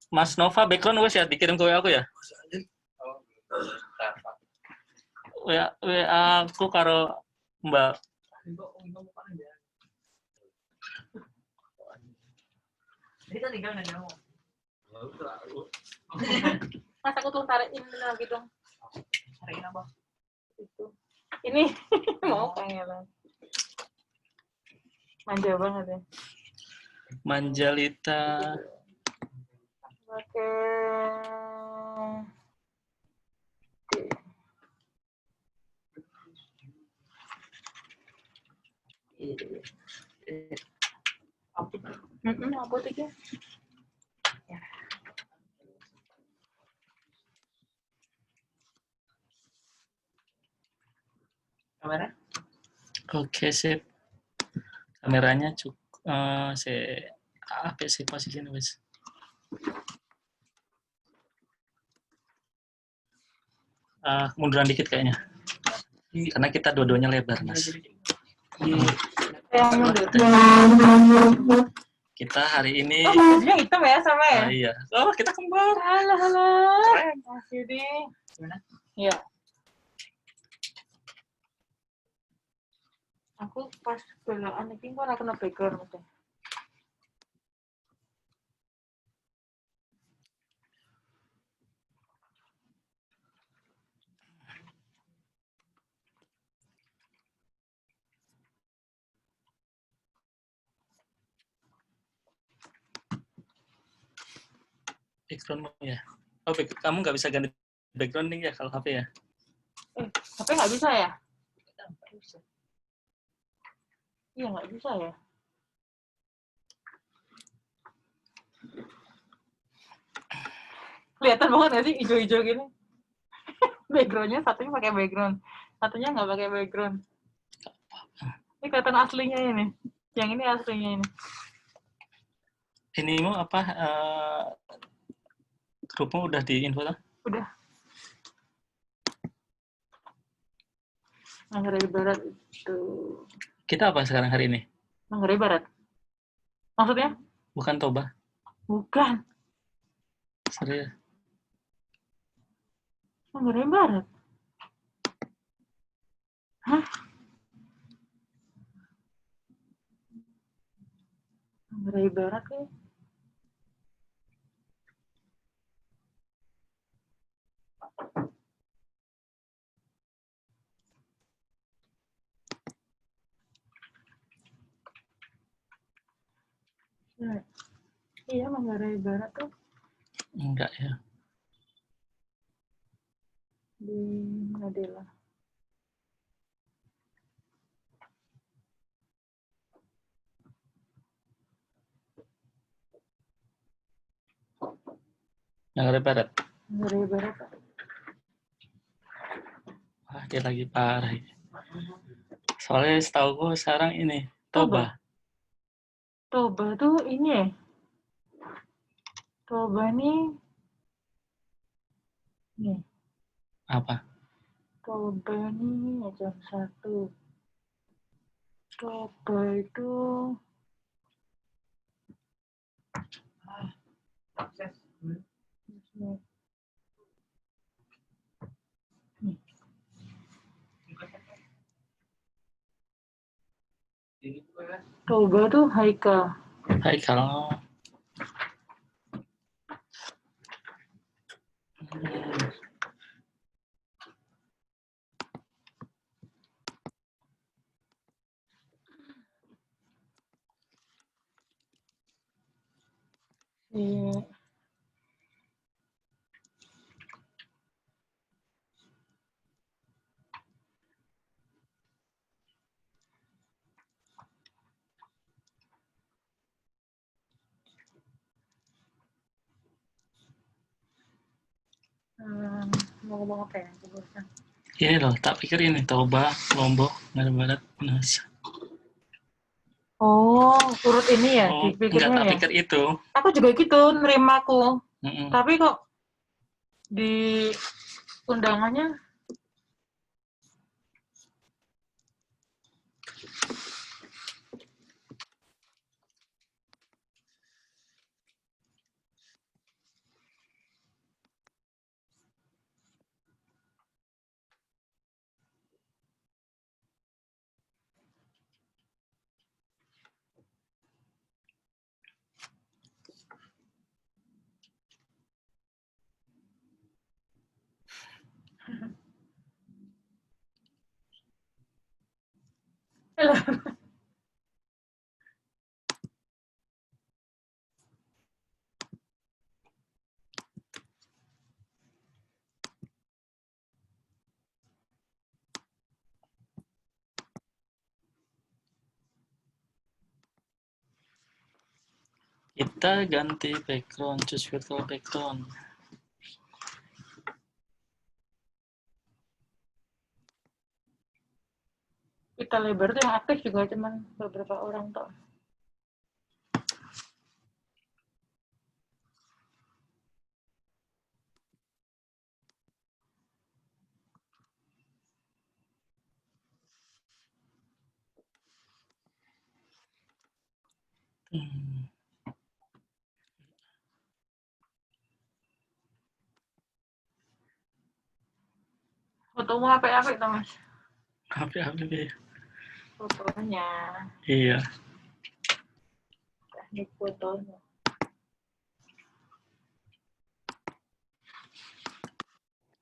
Mas Nova background wes ya dikirim ke WA aku ya. WA aku karo Mbak. Kita tinggal nanya mau. Mas aku tuh tarikin lagi dong. Tarikin apa? Itu. Ini mau pengen. Manja banget ya. Manjalita. Oke. Apa tuh ya? Kamera? Oke, sip. Kameranya cukup apa sih posisinya wes? Munduran dikit kayaknya. Karena kita dua-duanya lebar, Mas. Kita hari ini bajunya hitam ya sama ya? Iya. Oh, kita kembar. Halo. Keren. Jadi gimana? Iya. Aku pas belaan iki kok ora kena background mesti. Background ya. Oh, kamu nggak bisa ganti background nih ya kalau HP ya? HP nggak bisa ya? Iya nggak bisa ya. Kelihatan banget nggak sih hijau-hijau gini? Backgroundnya satunya pakai background, satunya nggak pakai background. Ini kelihatan aslinya ini. Yang ini aslinya ini. Ini mau apa? Grupmu udah diinfo lah? Udah. Manggarai Barat itu. Kita apa sekarang hari ini? Manggarai Barat. Maksudnya? Bukan Toba. Bukan. Serius. Manggarai Barat. Hah? Manggarai Barat ya? Nah, iya Manggarai Barat tuh Enggak ya. di Nadela. Manggarai Barat. Manggarai Barat. Wah, dia lagi parah. Soalnya setahu gue sekarang ini Toba. Toba tuh ini ya. Toba nih. Nih. Apa? Toba nih jam 1. Toba itu Toba tuh Haikal. Haikal. Iya. Mau ngomong apa ya? Ini loh, tak pikir ini Toba, Lombok, Manggarai Barat, Nusa. Oh, urut ini ya? Oh, Dipikirnya enggak tak ya? pikir itu. Aku juga gitu, nerimaku. Tapi kok di undangannya Kita ganti background, choose virtual background. Kita lebar tuh yang aktif juga cuman beberapa orang tuh. Fotomu apa-apa itu, Mas? HP deh. Fotonya. Iya. Teknik fotonya.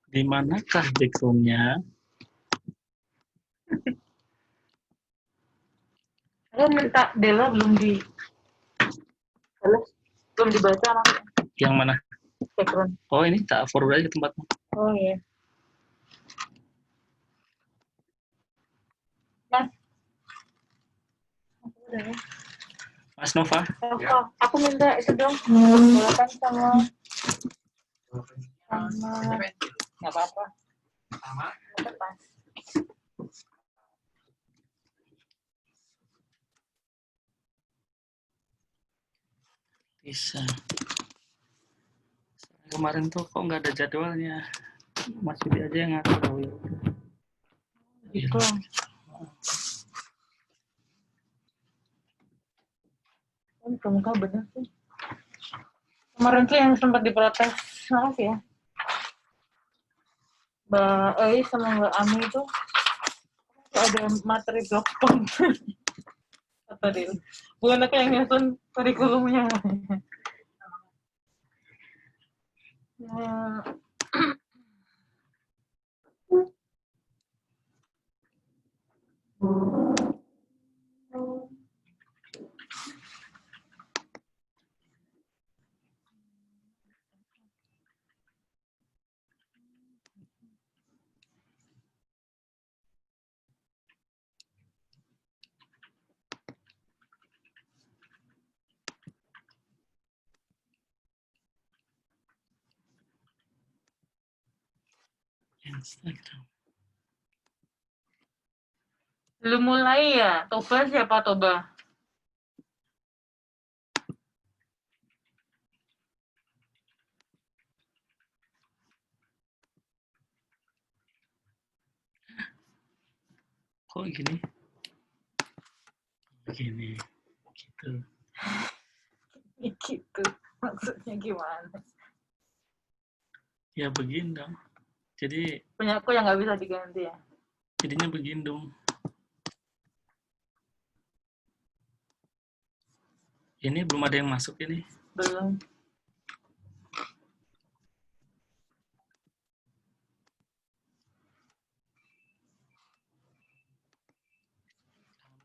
Di manakah background-nya? Aku minta Dela belum dibaca langsung. Yang mana? Background. Oh, ini tak forward aja ke tempatmu. Oh iya. Mas. Mas Nova. Ya. Aku minta itu dong. Silakan sama nggak apa-apa. Sama. Bisa. Kemarin tuh kok nggak ada jadwalnya. Mas Yudi aja yang ngatur. Itu. Muka bener sih. Kemarin tuh yang sempat diprotes, maaf ya. Mbak Ei sama Mbak Ami itu ada materi blogspot. Kata dia. Bukan aku yang nyusun kurikulumnya. Instagram. Belum mulai ya? Toba siapa Toba? Kok gini? Begini. Gitu. Gitu. Maksudnya gimana? Ya begini dong. Jadi punya aku yang nggak bisa diganti ya. Jadinya begini dong. Ini belum ada yang masuk ini. Belum.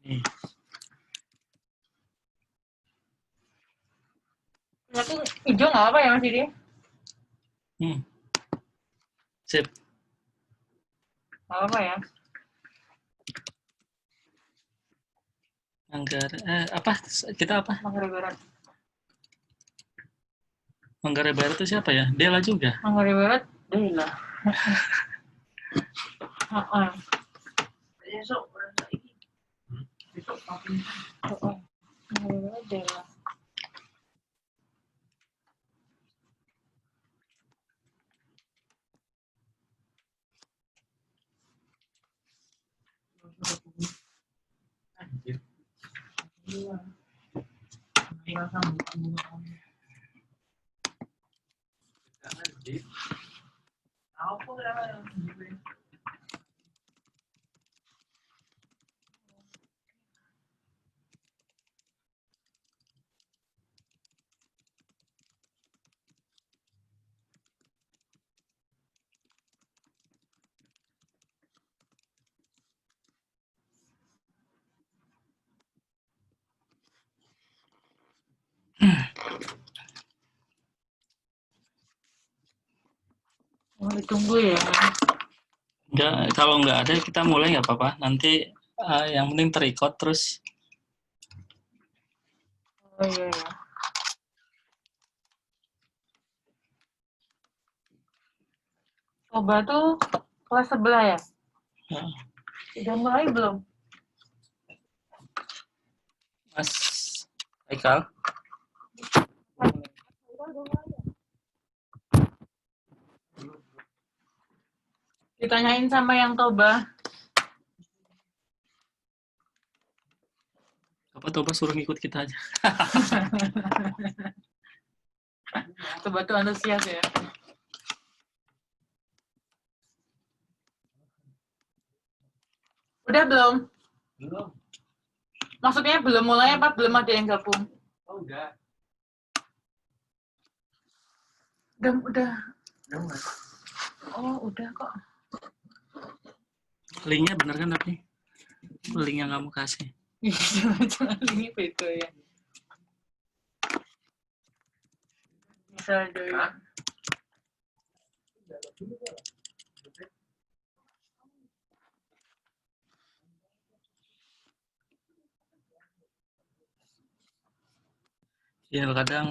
Nih. Punya aku hijau nggak apa ya Mas Didi? Sip. Nggak apa ya? Apa? Kita apa? Manggarai Barat. Manggarai Barat itu siapa ya? Dela juga. Manggarai Barat, Dela. Besok lagi. Besok pagi. Manggarai Barat, Dela. Anjir. Iya. Apa ya? Ditunggu ya. Enggak, kalau nggak ada kita mulai nggak apa-apa. Nanti yang penting terrecord terus. Oh iya ya. Toba tuh kelas sebelah ya? Nah, Udah mulai belum? Mas Haikal, Ditanyain sama yang Toba. apa coba suruh ngikut kita aja. Toba tuh antusias ya. Udah belum? Belum. Maksudnya belum mulai apa belum ada yang gabung? Oh, udah. Udah. Udah. Oh, udah kok. Linknya bener kan tapi link yang kamu kasih. Jangan ini beda ya. Bisa join. Ya kadang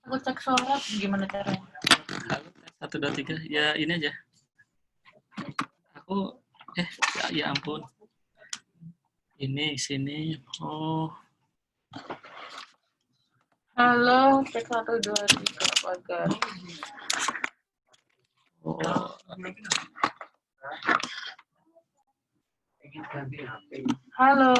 Aku cek suara gimana caranya. halo, 1 2 3 ya ini aja. Aku ya ampun. Ini sini. Oh, Halo, cek 1 2 3 pagar. oh. Pengen ganti HP. Halo.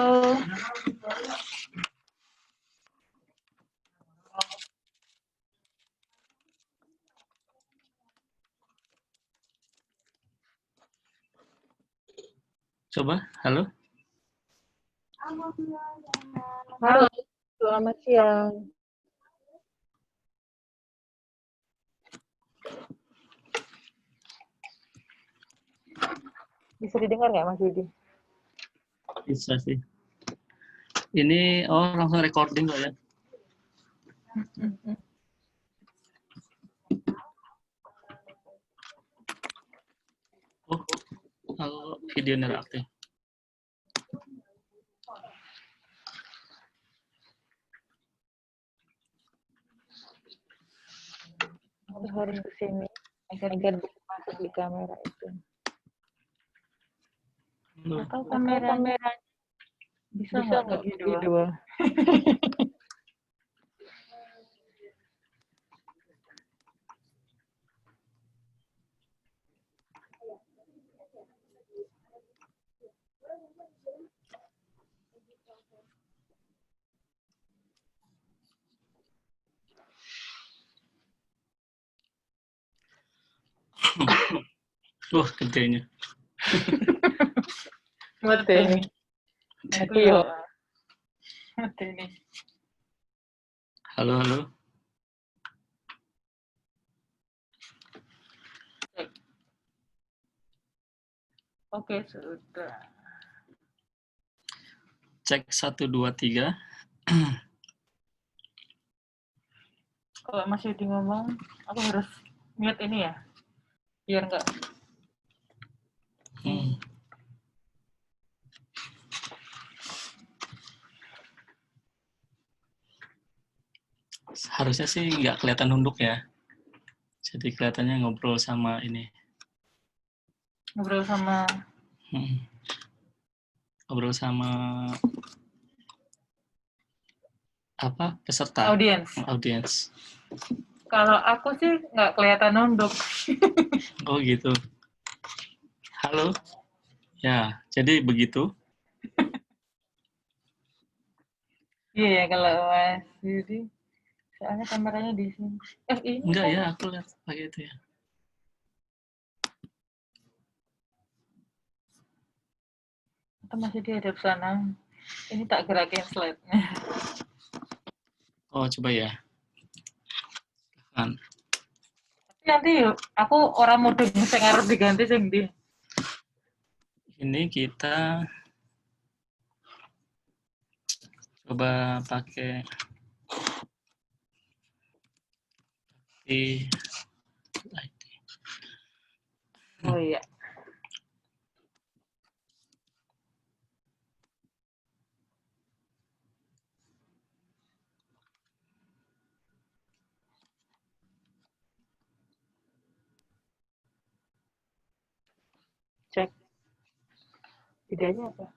Coba, halo. Halo. Selamat siang. Bisa didengar nggak, Mas Yudi? Bisa sih. Ini langsung recording kok ya. Oh, kalau video interaktif. Aku harus ke sini agar masuk di kamera itu. Loh, Atau Atau kamera bisa bisa nggak nggak bagi bagi dua? dua? wah gedenya. Mati ini. Aku yo. Mati ini. Halo, halo. Oke, sudah. Cek 1 2 3. Kalau Mas Yudi ngomong, aku harus mute ini ya, biar nggak. Harusnya sih nggak kelihatan nunduk ya. Jadi kelihatannya ngobrol sama ini. Ngobrol sama Ngobrol sama apa peserta audiens. audiens. Kalau aku sih nggak kelihatan nunduk. Oh gitu. Halo. Ya, jadi begitu. Iya ya kalau Mas Yudi, soalnya kameranya di sini. Ini Enggak kan. ya, aku lihat pakai itu ya. Atau masih di hadap sana. Ini tak gerakin slide-nya. Oh, coba ya. Kan. Tapi nanti yuk, aku orang mode sing arep diganti sing di. Ini kita coba pakai di Oh iya. Videonya apa?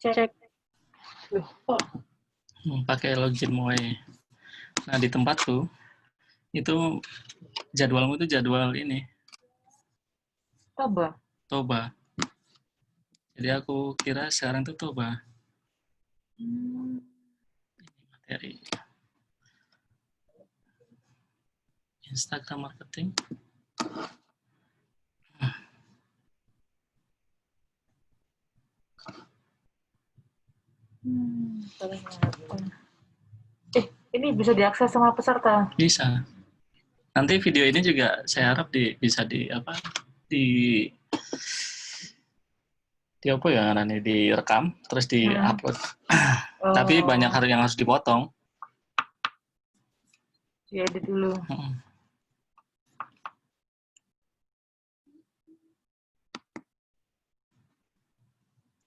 Cek. Loh, kok Pakai login Moe. Nah, di tempatku itu jadwalmu itu jadwal ini, Toba? Toba. Jadi aku kira sekarang itu Toba. Materi Instagram marketing. Ini bisa diakses sama peserta. Bisa. Nanti video ini juga saya harap bisa di apa ya nanti direkam terus di-upload. Tapi banyak hal yang harus dipotong. Diedit dulu.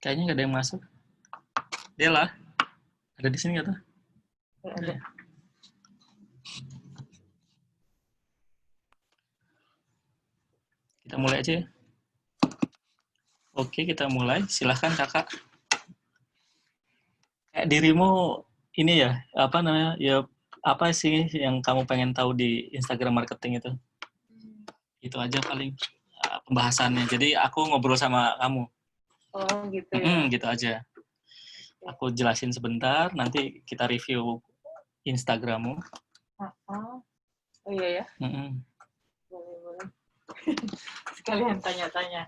Kayaknya nggak ada yang masuk. Dela, ada di sini nggak tuh? Ada. Kita mulai aja ya. Oke, kita mulai. Silahkan kakak. Dirimu ini ya, apa namanya? Ya, apa sih yang kamu pengen tahu di Instagram marketing itu? Itu aja paling pembahasannya. Jadi aku ngobrol sama kamu. Oh gitu ya. Gitu aja. Aku jelasin sebentar, nanti kita review Instagrammu. Oh iya ya. Boleh. Sekalian tanya-tanya.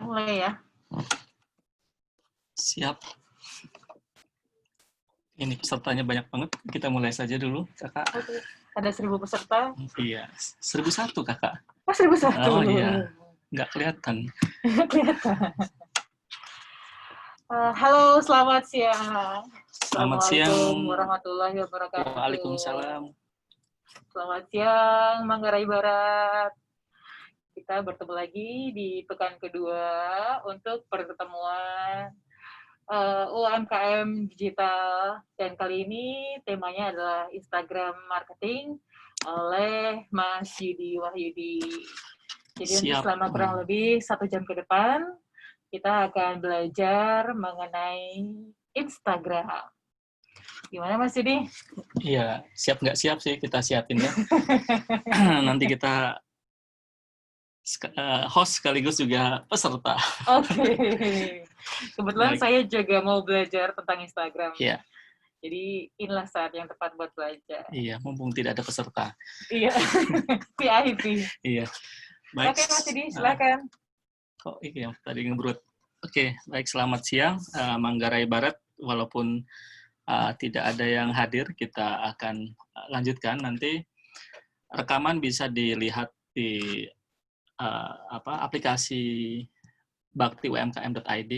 Mulai ya. Siap. Ini pesertanya banyak banget. Kita mulai saja dulu, kakak. Oke. Ada 1000 peserta. Iya, 1001 kakak. Oh 1001. Oh iya, nggak kelihatan. Kelihatan. Halo, selamat siang. Selamat siang. Assalamualaikum warahmatullahi wabarakatuh. Waalaikumsalam. Selamat siang, Manggarai Barat. Kita bertemu lagi di pekan kedua untuk pertemuan UMKM digital. Dan kali ini temanya adalah Instagram marketing oleh Mas Yudi Wahyudi. Jadi nanti selama kurang lebih 1 jam ke depan, kita akan belajar mengenai Instagram. Gimana Mas Yudi? Iya, siap nggak siap sih kita siapin ya. Nanti kita host sekaligus juga peserta. Oke. Kebetulan saya juga mau belajar tentang Instagram. Iya. Jadi inilah saat yang tepat buat belajar. Iya, mumpung tidak ada peserta. Iya. VIP. Iya. Baik. Oke Mas Yudi, silakan. Kok ini yang tadi ngebrut. Oke, baik, selamat siang Manggarai Barat. Walaupun tidak ada yang hadir, kita akan lanjutkan nanti. Rekaman bisa dilihat di aplikasi baktiumkm.id.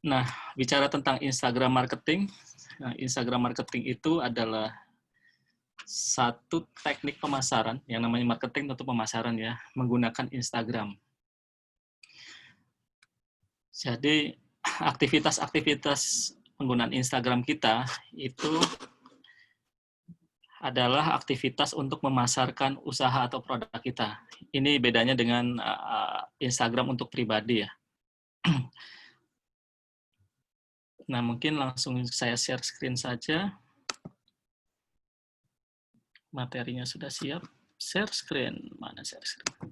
Nah, bicara tentang Instagram marketing. Nah, Instagram marketing itu adalah satu teknik pemasaran, yang namanya marketing tentu pemasaran ya, menggunakan Instagram. Jadi, aktivitas-aktivitas penggunaan Instagram kita itu adalah aktivitas untuk memasarkan usaha atau produk kita. Ini bedanya dengan Instagram untuk pribadi ya. Nah, mungkin langsung saya share screen saja. Materinya sudah siap. Share screen. Mana share screen?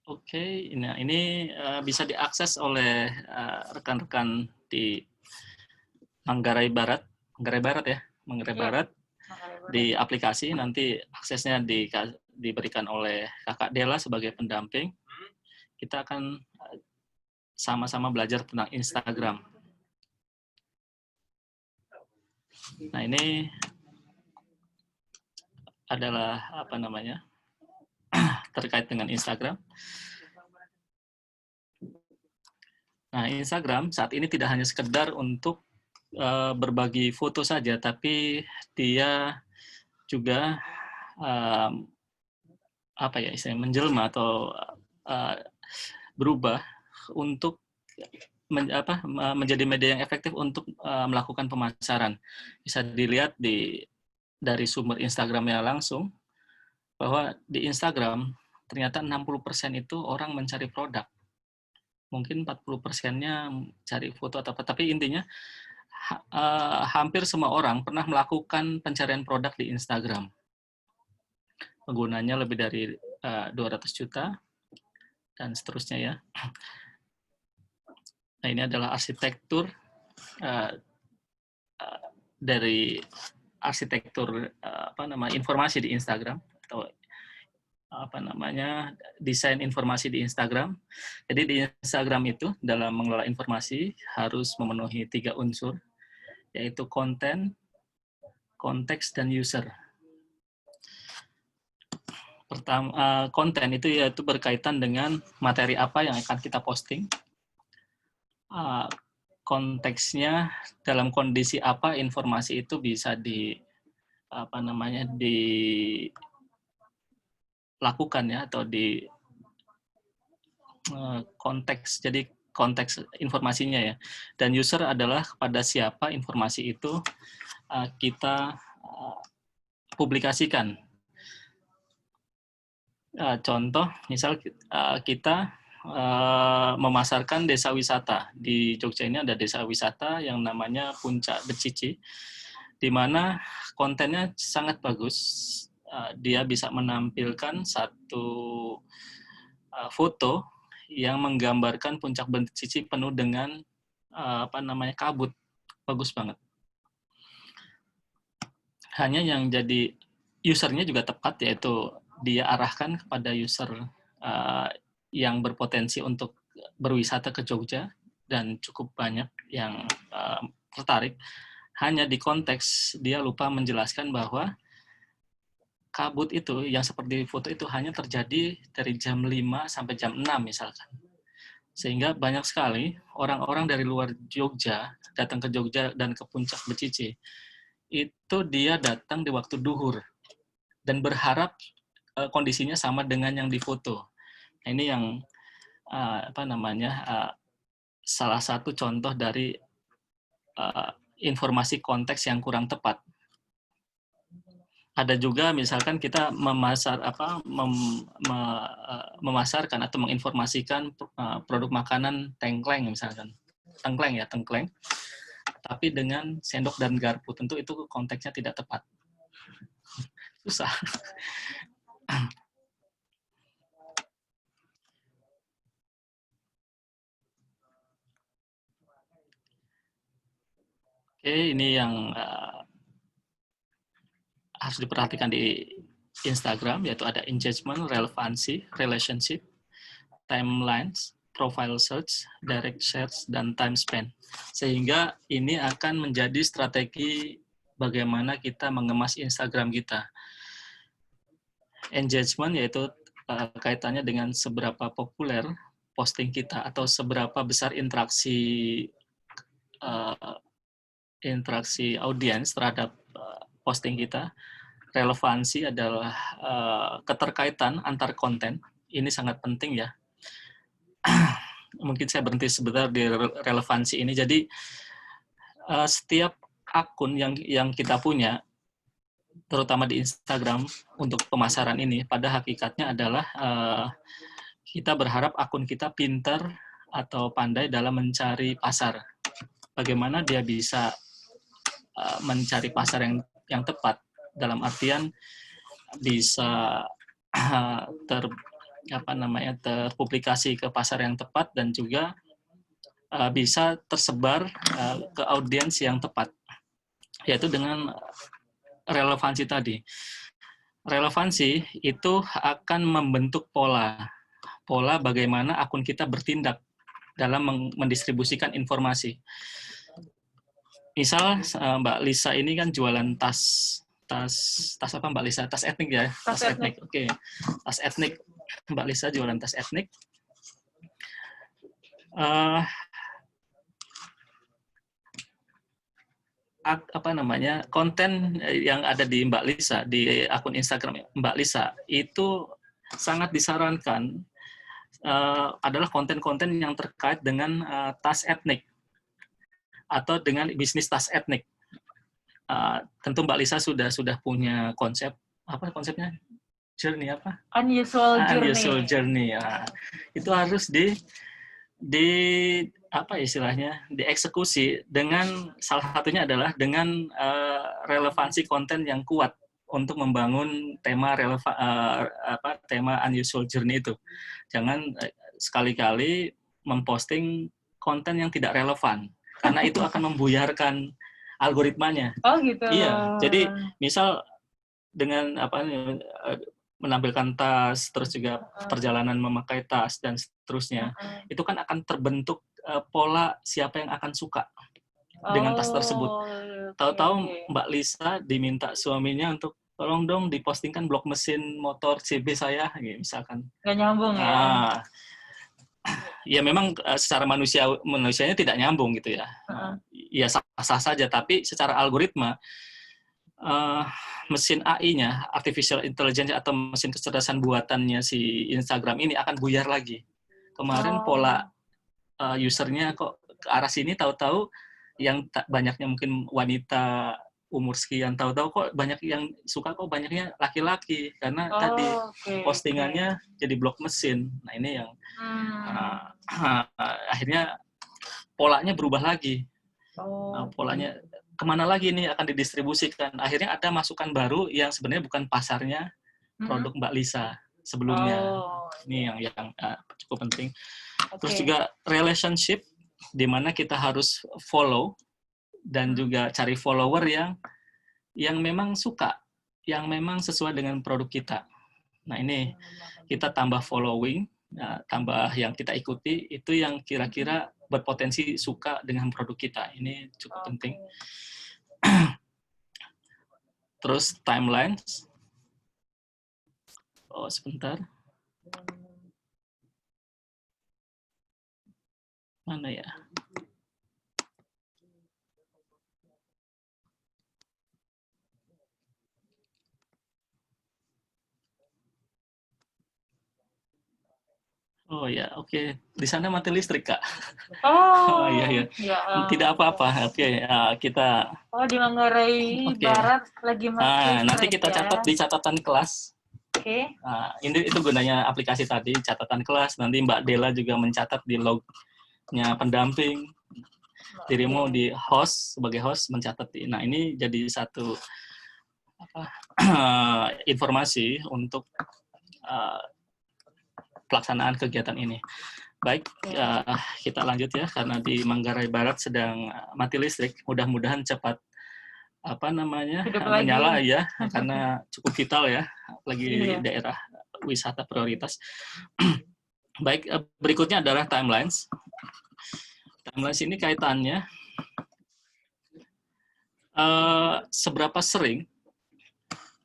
Oke, nah ini bisa diakses oleh rekan-rekan di Manggarai Barat ya, Manggarai Barat. Di aplikasi, nanti aksesnya diberikan oleh Kakak Dela sebagai pendamping. kita akan sama-sama belajar tentang Instagram. Nah, ini adalah apa namanya terkait dengan Instagram. Nah, Instagram saat ini tidak hanya sekedar untuk berbagi foto saja, tapi dia juga apa ya istilahnya menjelma atau berubah untuk menjadi media yang efektif untuk melakukan pemasaran. Bisa dilihat dari sumber Instagramnya langsung, bahwa di Instagram ternyata 60% itu orang mencari produk. Mungkin 40%-nya cari foto atau apa, tapi intinya hampir semua orang pernah melakukan pencarian produk di Instagram. Penggunanya lebih dari 200 juta, dan seterusnya ya. Nah, ini adalah arsitektur dari arsitektur informasi di Instagram, atau desain informasi di Instagram. Jadi di Instagram itu dalam mengelola informasi harus memenuhi 3 unsur, yaitu konten, konteks, dan user. Pertama, konten itu yaitu berkaitan dengan materi apa yang akan kita posting. Konteksnya dalam kondisi apa informasi itu bisa dilakukan ya, atau di konteks. Jadi konteks informasinya ya. Dan user adalah kepada siapa informasi itu kita publikasikan. Contoh, misal kita memasarkan desa wisata. Di Jogja ini ada desa wisata yang namanya Puncak Becici, di mana kontennya sangat bagus. Dia bisa menampilkan satu foto yang menggambarkan Puncak Becici penuh dengan kabut. Bagus banget. Hanya yang jadi usernya juga tepat, yaitu dia arahkan kepada user yang berpotensi untuk berwisata ke Jogja, dan cukup banyak yang tertarik. Hanya di konteks dia lupa menjelaskan bahwa kabut itu yang seperti foto itu hanya terjadi dari jam 5 sampai jam 6 misalkan. Sehingga banyak sekali orang-orang dari luar Jogja datang ke Jogja dan ke Puncak Becici. Itu dia datang di waktu duhur dan berharap kondisinya sama dengan yang difoto. Nah, ini yang salah satu contoh dari informasi konteks yang kurang tepat. Ada juga misalkan kita memasarkan atau menginformasikan produk makanan tengkleng misalkan. Tengkleng. Tapi dengan sendok dan garpu, tentu itu konteksnya tidak tepat. Susah. Oke, ini yang harus diperhatikan di Instagram, yaitu ada engagement, relevansi, relationship, timelines, profile search, direct search, dan time spend. Sehingga ini akan menjadi strategi bagaimana kita mengemas Instagram kita. Engagement yaitu kaitannya dengan seberapa populer posting kita, atau seberapa besar interaksi audiens terhadap posting kita. Relevansi adalah keterkaitan antar konten. Ini sangat penting ya. Mungkin saya berhenti sebentar di relevansi ini. Jadi setiap akun yang kita punya, terutama di Instagram untuk pemasaran ini, pada hakikatnya adalah kita berharap akun kita pintar atau pandai dalam mencari pasar. Bagaimana dia bisa mencari pasar yang tepat, dalam artian bisa terpublikasi ke pasar yang tepat, dan juga bisa tersebar ke audiens yang tepat, yaitu dengan relevansi tadi. Relevansi itu akan membentuk pola pola bagaimana akun kita bertindak dalam mendistribusikan informasi. Misal Mbak Lisa ini kan jualan tas apa Mbak Lisa? Tas etnik ya? Tas etnik. Oke. Tas etnik. Mbak Lisa jualan tas etnik. Apa namanya, konten yang ada di Mbak Lisa, di akun Instagram Mbak Lisa, itu sangat disarankan adalah konten-konten yang terkait dengan tas etnik atau dengan bisnis tas etnik. Tentu Mbak Lisa sudah punya konsep, apa konsepnya? Journey apa? Unusual journey. Ya. Itu harus di apa istilahnya, dieksekusi dengan salah satunya adalah dengan relevansi konten yang kuat untuk membangun tema tema unusual journey itu. Jangan sekali-kali memposting konten yang tidak relevan karena itu akan membuyarkan algoritmanya. Oh gitu. Iya. Jadi misal dengan menampilkan tas, terus juga perjalanan memakai tas dan seterusnya, itu kan akan terbentuk pola siapa yang akan suka dengan tas tersebut. Tahu-tahu Mbak Lisa diminta suaminya untuk tolong dong dipostingkan blog mesin motor CB saya, misalkan. Nggak nyambung ya? Ya memang secara manusianya tidak nyambung gitu ya. Ya sah-sah saja, tapi secara algoritma mesin AI-nya, artificial intelligence atau mesin kecerdasan buatannya si Instagram ini akan buyar lagi. Kemarin pola usernya kok ke arah sini, tahu-tahu yang banyaknya mungkin wanita umur sekian, tahu-tahu kok banyak yang suka, kok banyaknya laki-laki karena tadi postingannya jadi blog mesin. Nah ini yang akhirnya polanya berubah lagi. Polanya kemana lagi ini akan didistribusikan. Akhirnya ada masukan baru yang sebenarnya bukan pasarnya produk Mbak Lisa sebelumnya. Ini yang cukup penting. Terus juga relationship, di mana kita harus follow dan juga cari follower yang memang suka, yang memang sesuai dengan produk kita. Nah ini kita tambah following, tambah yang kita ikuti, itu yang kira-kira berpotensi suka dengan produk kita. Ini cukup penting. Terus timelines. Oh, sebentar. Mana ya? Oh ya, oke. Di sana mati listrik, Kak. Oh, iya. Tidak apa-apa. Oke, kita. Oh, di Manggarai Barat lagi mati listrik. Nanti kita catat di catatan kelas. Oke. Ini itu gunanya aplikasi tadi, catatan kelas. Nanti Mbak Dela juga mencatat di lognya pendamping. Dirimu di host, sebagai host mencatat. Nah, ini jadi satu informasi untuk pelaksanaan kegiatan ini. Baik, kita lanjut ya, karena di Manggarai Barat sedang mati listrik. Mudah-mudahan cepat menyala ya, karena cukup vital ya, lagi daerah wisata prioritas. Baik, berikutnya adalah timelines. Timelines ini kaitannya seberapa sering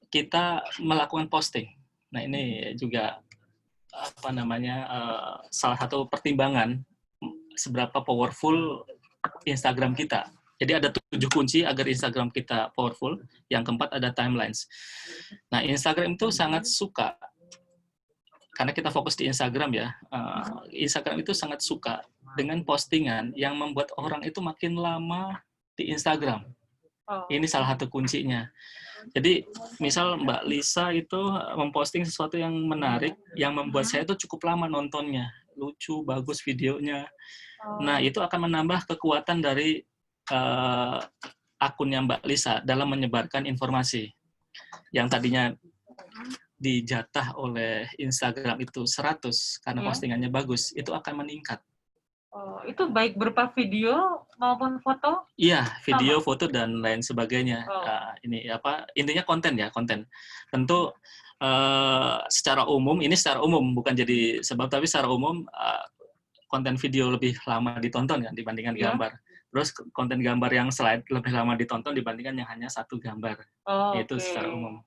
kita melakukan posting. Nah ini juga salah satu pertimbangan seberapa powerful Instagram kita. Jadi ada 7 kunci agar Instagram kita powerful. Yang keempat ada timelines. Nah Instagram itu sangat suka, karena kita fokus di Instagram ya. Instagram itu sangat suka dengan postingan yang membuat orang itu makin lama di Instagram. Ini salah satu kuncinya. Jadi misal Mbak Lisa itu memposting sesuatu yang menarik, yang membuat saya itu cukup lama nontonnya, lucu, bagus videonya. Nah itu akan menambah kekuatan dari akunnya Mbak Lisa dalam menyebarkan informasi. Yang tadinya dijatah oleh Instagram itu 100 karena postingannya bagus, itu akan meningkat. Itu baik berupa video maupun foto? Iya, video, foto dan lain sebagainya. Oh. Ini intinya konten ya, konten. Tentu secara umum, ini secara umum bukan jadi sebab, tapi secara umum konten video lebih lama ditonton kan dibandingkan gambar. Terus konten gambar yang slide lebih lama ditonton dibandingkan yang hanya satu gambar. Itu secara umum.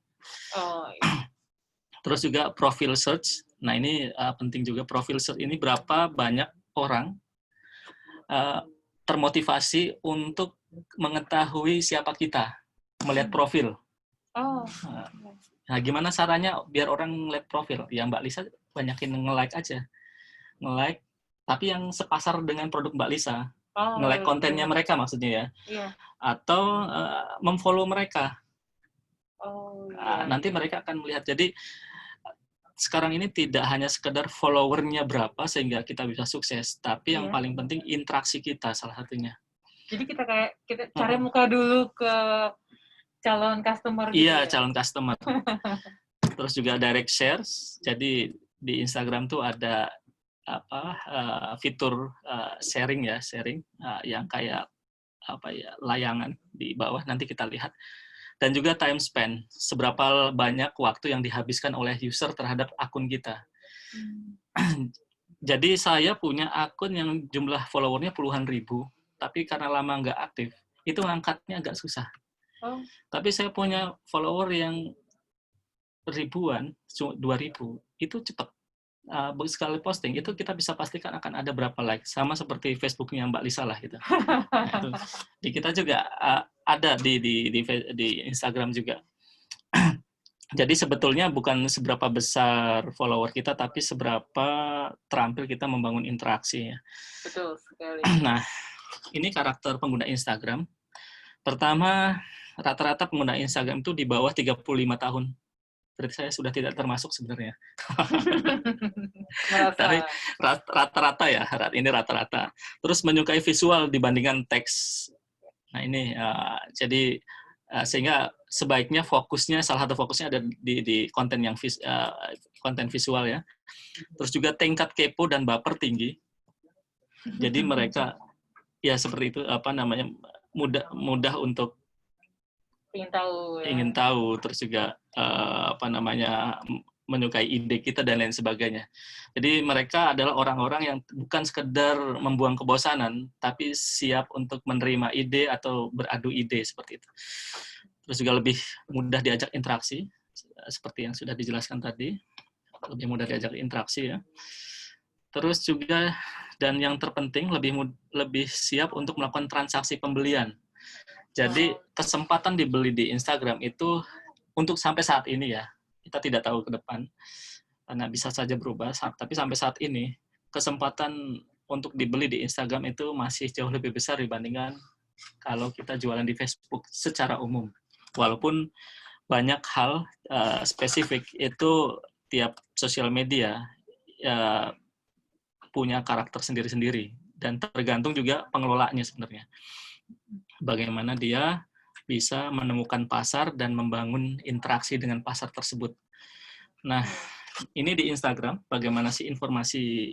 Terus juga profile search. Nah ini penting juga, profile search ini berapa banyak orang termotivasi untuk mengetahui siapa kita, melihat profil. Nah, gimana caranya biar orang lihat profil? Ya Mbak Lisa banyakin nge-like aja. Nge-like, tapi yang sepasar dengan produk Mbak Lisa. Nge-like kontennya mereka maksudnya ya. Atau memfollow mereka. Nanti mereka akan melihat. Jadi sekarang ini tidak hanya sekedar followernya berapa sehingga kita bisa sukses, tapi yang paling penting interaksi kita salah satunya. Jadi kita cari muka dulu ke calon customer gitu. Iya, calon customer. Terus juga direct shares. Jadi di Instagram tuh ada fitur sharing yang kayak layangan di bawah, nanti kita lihat. Dan juga time spend, seberapa banyak waktu yang dihabiskan oleh user terhadap akun kita. Jadi saya punya akun yang jumlah followernya puluhan ribu, tapi karena lama nggak aktif, itu ngangkatnya agak susah. Tapi saya punya follower yang ribuan, 2.000, itu cepat. Sekali posting, itu kita bisa pastikan akan ada berapa like. Sama seperti Facebooknya Mbak Lisa lah gitu. Nah, itu. Di kita juga ada di Instagram juga. Jadi sebetulnya bukan seberapa besar follower kita, tapi seberapa terampil kita membangun interaksi. Ya. Betul sekali. Nah, ini karakter pengguna Instagram. Pertama, rata-rata pengguna Instagram itu di bawah 35 tahun. Berarti saya sudah tidak termasuk sebenarnya. Tapi rata-rata ya, ini rata-rata. Terus menyukai visual dibandingkan teks. Nah ini, jadi sehingga sebaiknya salah satu fokusnya ada di konten yang konten visual ya. Terus juga tingkat kepo dan baper tinggi. Jadi mereka ya seperti itu mudah untuk ingin tahu, terus juga menyukai ide kita dan lain sebagainya. Jadi mereka adalah orang-orang yang bukan sekedar membuang kebosanan, tapi siap untuk menerima ide atau beradu ide seperti itu. Terus juga lebih mudah diajak interaksi, seperti yang sudah dijelaskan tadi, lebih mudah diajak interaksi ya. Terus juga dan yang terpenting lebih siap untuk melakukan transaksi pembelian. Jadi kesempatan dibeli di Instagram itu untuk sampai saat ini ya, kita tidak tahu ke depan, karena bisa saja berubah, tapi sampai saat ini kesempatan untuk dibeli di Instagram itu masih jauh lebih besar dibandingkan kalau kita jualan di Facebook secara umum. Walaupun banyak hal spesifik itu tiap sosial media punya karakter sendiri-sendiri dan tergantung juga pengelolanya sebenarnya. Bagaimana dia bisa menemukan pasar dan membangun interaksi dengan pasar tersebut. Nah, ini di Instagram, bagaimana sih informasi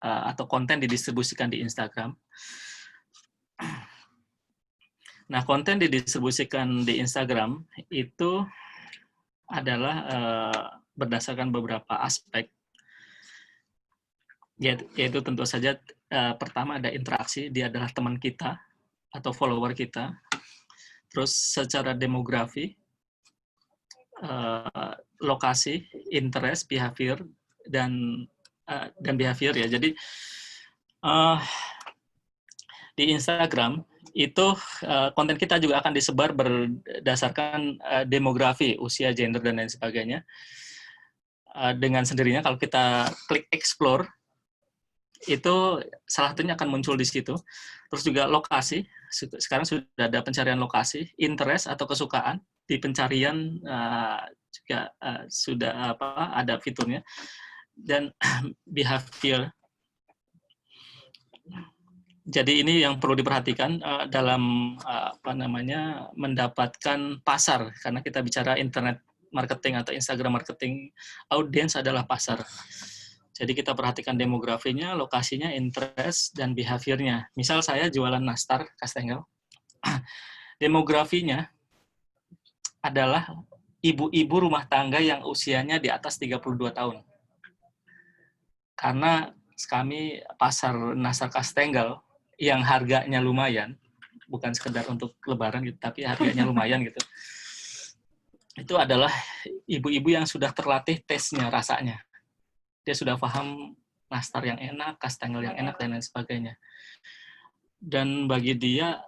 atau konten didistribusikan di Instagram. Nah, konten didistribusikan di Instagram itu adalah berdasarkan beberapa aspek, yaitu tentu saja pertama ada interaksi, dia adalah teman kita atau follower kita. Terus secara demografi, lokasi, interest, behavior, dan behavior ya. Jadi di Instagram itu konten kita juga akan disebar berdasarkan demografi, usia, gender, dan lain sebagainya. Dengan sendirinya kalau kita klik explore, itu salah satunya akan muncul di situ. Terus juga lokasi, sekarang sudah ada pencarian lokasi, interest atau kesukaan di pencarian juga sudah ada fiturnya, dan behavior. Jadi ini yang perlu diperhatikan dalam mendapatkan pasar, karena kita bicara internet marketing atau Instagram marketing, audiens adalah pasar. Jadi kita perhatikan demografinya, lokasinya, interest, dan behaviornya. Misal saya jualan nastar, kastengel. Demografinya adalah ibu-ibu rumah tangga yang usianya di atas 32 tahun. Karena kami pasar nastar kastengel yang harganya lumayan, bukan sekedar untuk lebaran gitu, tapi harganya lumayan gitu. Itu adalah ibu-ibu yang sudah terlatih tesnya, rasanya. Dia sudah paham nastar yang enak, kastengel yang enak, dan lain sebagainya. Dan bagi dia,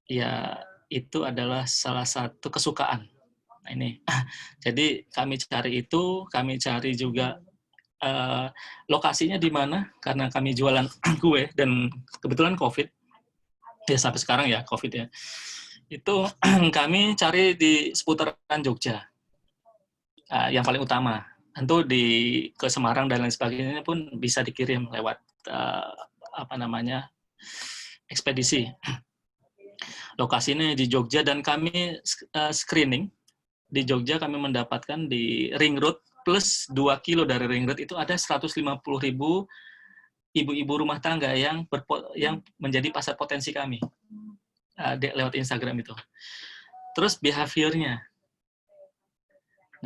ya itu adalah salah satu kesukaan. Nah ini, jadi kami cari juga lokasinya di mana, karena kami jualan kue, dan kebetulan COVID, ya sampai sekarang ya COVID ya, itu kami cari di seputaran Jogja, yang paling utama. Tentu ke Semarang dan lain sebagainya pun bisa dikirim lewat ekspedisi. Lokasinya di Jogja, dan kami screening di Jogja. Kami mendapatkan di Ring Road plus 2 kilo dari Ring Road itu ada 150.000 ibu-ibu rumah tangga yang menjadi pasar potensi kami lewat Instagram itu. Terus behaviornya.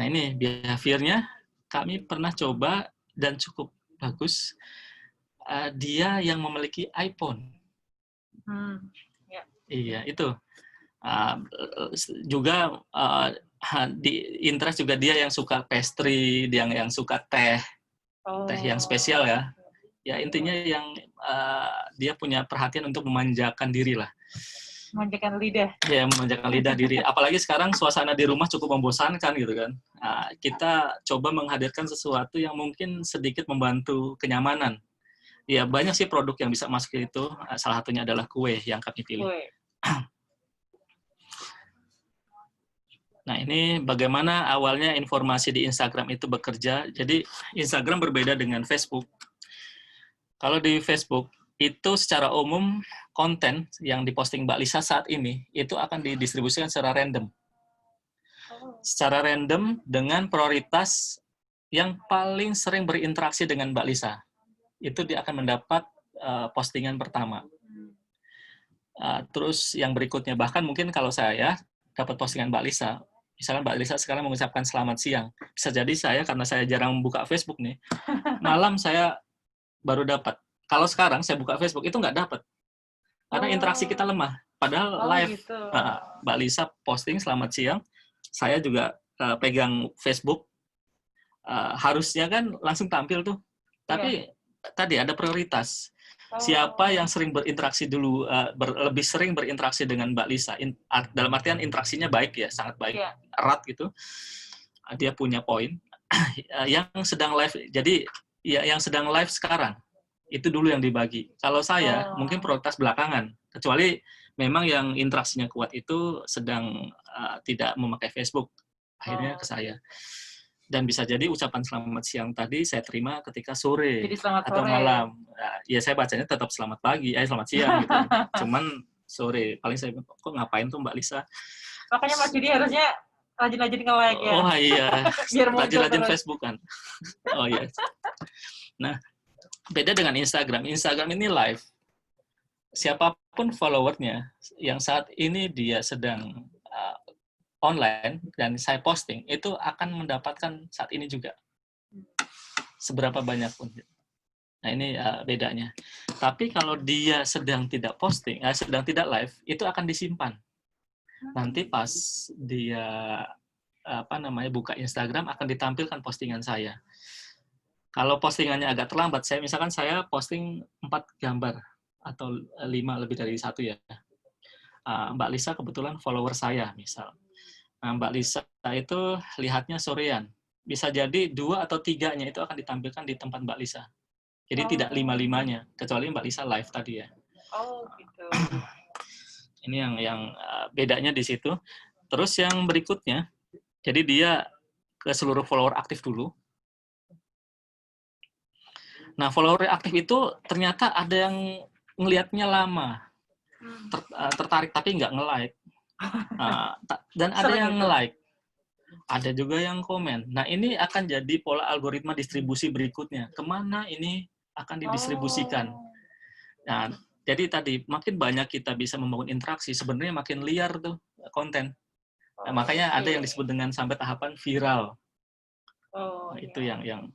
Nah ini behaviornya kami pernah coba dan cukup bagus. Dia yang memiliki iPhone. Iya, itu. Juga di interest juga dia yang suka pastry, yang suka teh yang spesial ya. Ya intinya yang dia punya perhatian untuk memanjakan diri lah. Memanjakan lidah. Ya, memanjakan lidah diri. Apalagi sekarang suasana di rumah cukup membosankan gitu kan. Kita coba menghadirkan sesuatu yang mungkin sedikit membantu kenyamanan. Ya, banyak sih produk yang bisa masuk itu. Salah satunya adalah kue yang kami pilih. Kue. Nah, ini bagaimana awalnya informasi di Instagram itu bekerja. Jadi, Instagram berbeda dengan Facebook. Kalau di Facebook, itu secara umum konten yang diposting Mbak Lisa saat ini, itu akan didistribusikan secara random. Secara random dengan prioritas yang paling sering berinteraksi dengan Mbak Lisa. Itu dia akan mendapat postingan pertama. Terus yang berikutnya, bahkan mungkin kalau saya dapat postingan Mbak Lisa, misalkan Mbak Lisa sekarang mengucapkan selamat siang, bisa jadi saya, karena saya jarang buka Facebook nih, malam saya baru dapat. Kalau sekarang saya buka Facebook, itu nggak dapat. Karena interaksi kita lemah. Padahal live, gitu. Mbak Lisa posting selamat siang, saya juga pegang Facebook, harusnya kan langsung tampil tuh. Tapi tadi ada prioritas. Siapa yang sering berinteraksi dulu, lebih sering berinteraksi dengan Mbak Lisa, dalam artian interaksinya baik ya, sangat baik, erat gitu, dia punya poin. Yang sedang live, jadi ya yang sedang live sekarang, itu dulu yang dibagi. Kalau saya, mungkin prioritas belakangan, kecuali memang yang interaksinya kuat itu sedang tidak memakai Facebook, akhirnya ke saya. Dan bisa jadi ucapan selamat siang tadi saya terima ketika sore atau malam. Ya saya bacanya tetap selamat pagi, selamat siang gitu. Cuman sore, paling saya kok ngapain tuh Mbak Lisa? Makanya Mas Yudi harusnya rajin-rajin nge-like ya. Oh iya, rajin-rajin terus. Facebook kan. Oh iya. Nah, beda dengan Instagram. Instagram ini live. Siapapun followernya yang saat ini dia sedang online dan saya posting, itu akan mendapatkan saat ini juga. Seberapa banyak pun. Nah ini bedanya. Tapi kalau dia sedang tidak posting, sedang tidak live, itu akan disimpan. Nanti pas dia buka Instagram, akan ditampilkan postingan saya. Kalau postingannya agak terlambat, misalkan saya posting 4 gambar atau 5 lebih dari 1 ya. Mbak Lisa kebetulan follower saya misal. Nah, Mbak Lisa itu lihatnya sorean. Bisa jadi 2 atau 3-nya itu akan ditampilkan di tempat Mbak Lisa. Jadi tidak 5-5-nya, kecuali Mbak Lisa live tadi ya. Oh, gitu. Ini yang bedanya di situ. Terus yang berikutnya, jadi dia ke seluruh follower aktif dulu. Nah, follower aktif itu ternyata ada yang ngelihatnya lama. Tertarik tapi nggak nge-like. Dan ada yang nge-like. Ada juga yang komen. Nah, ini akan jadi pola algoritma distribusi berikutnya. Kemana ini akan didistribusikan? Oh. Nah, jadi tadi makin banyak kita bisa membangun interaksi, sebenarnya makin liar tuh konten. Nah, makanya ada yang disebut dengan sampai tahapan viral. Oh, Nah, itu iya. yang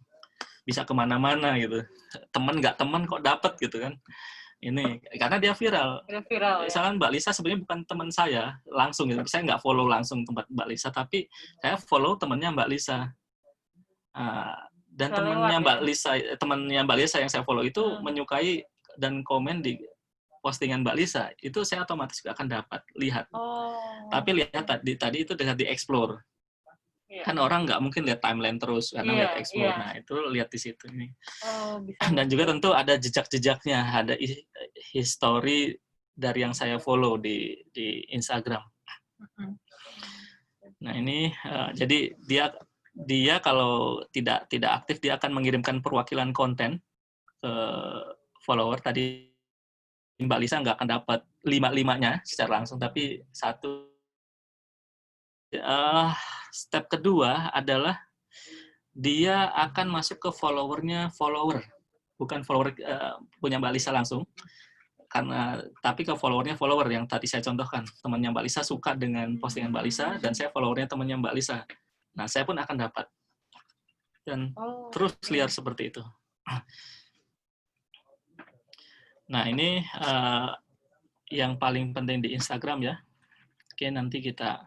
bisa kemana-mana gitu. Temen nggak temen kok dapet gitu kan. Ini karena dia viral. Udah viral ya. Misalnya Mbak Lisa sebenarnya bukan teman saya langsung gitu. Saya nggak follow langsung tempat Mbak Lisa, tapi saya follow temannya Mbak Lisa. Dan Udah lewat ya. temannya Mbak Lisa yang saya follow itu menyukai dan komen di postingan Mbak Lisa. Itu saya otomatis akan dapat lihat. Oh. Tapi lihat tadi itu dengan di-explore. Iya. Kan orang nggak mungkin lihat timeline terus, karena Iya, lihat explore. iya. Nah, itu lihat di situ nih. Oh, bisa. Dan juga tentu ada jejak-jejaknya, ada history dari yang saya follow di Instagram. Nah, ini jadi dia kalau tidak aktif, dia akan mengirimkan perwakilan konten ke follower. Tadi Mbak Lisa nggak akan dapat 5-5-nya secara langsung, tapi satu. Step kedua adalah dia akan masuk ke follower-nya follower, bukan follower punya Mbak Lisa langsung, tapi ke follower-nya follower yang tadi saya contohkan. Temannya Mbak Lisa suka dengan postingan Mbak Lisa, dan saya follower-nya temannya Mbak Lisa. Nah, saya pun akan dapat. Dan terus liar seperti itu. Nah, ini yang paling penting di Instagram ya. Oke, nanti kita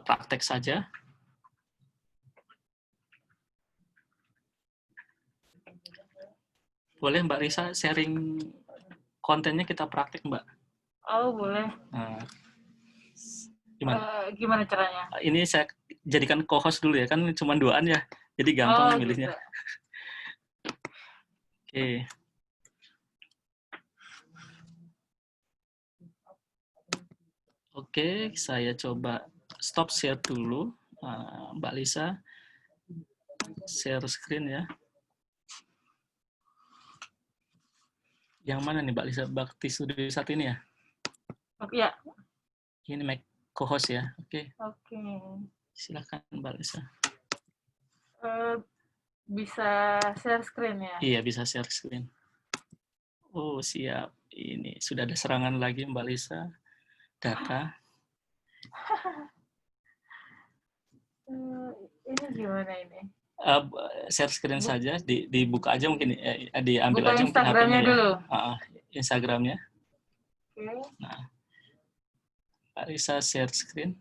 praktek saja. Boleh Mbak Risa sharing kontennya, kita praktek, Mbak? Oh, boleh. Nah, gimana caranya? Ini saya jadikan co-host dulu ya, kan cuma 2-an ya, jadi gampang milihnya. Oke. Oke, saya coba stop share dulu, Mbak Lisa. Share screen ya. Yang mana nih Mbak Lisa? Bakti Studio 1 ini ya? Iya. Ini make co-host ya. Oke. Oke. Silakan Mbak Lisa. Bisa share screen ya? Iya, bisa share screen. Oh, siap. Ini sudah ada serangan lagi Mbak Lisa. Data. Ini gimana ini? Share screen saja, dibuka aja mungkin, diambil buka aja mungkin Instagramnya HP-nya dulu. Ya. Instagramnya. Oke. Nah, Mbak Lisa share screen.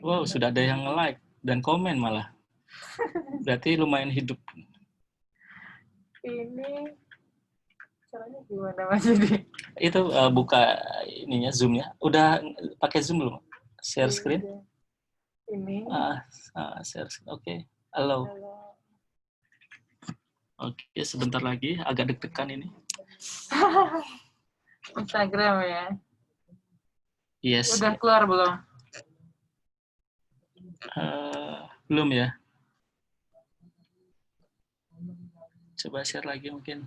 Wow, sudah ada yang like dan komen malah. Berarti lumayan hidup. Ini caranya gimana Mas Yudi? Itu buka ininya Zoom-nya. Udah pakai Zoom belum? Share screen. Ini. Share screen. Oke. Halo. Oke, sebentar lagi. Agak deg-degan ini. Instagram ya? Yes. Udah keluar belum? Belum ya. Coba share lagi mungkin.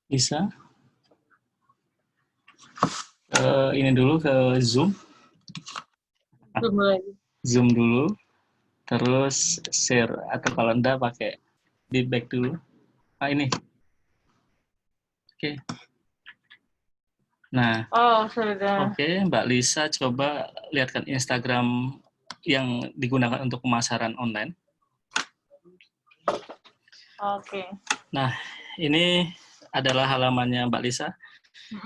Bisa. Ini dulu ke Zoom. Zoom dulu. Terus share. Atau kalau Anda pakai di back dulu. Ini. Oke. Nah. Sudah. Oke, Mbak Lisa coba lihatkan Instagram yang digunakan untuk pemasaran online. Oke. Nah, ini adalah halamannya Mbak Lisa.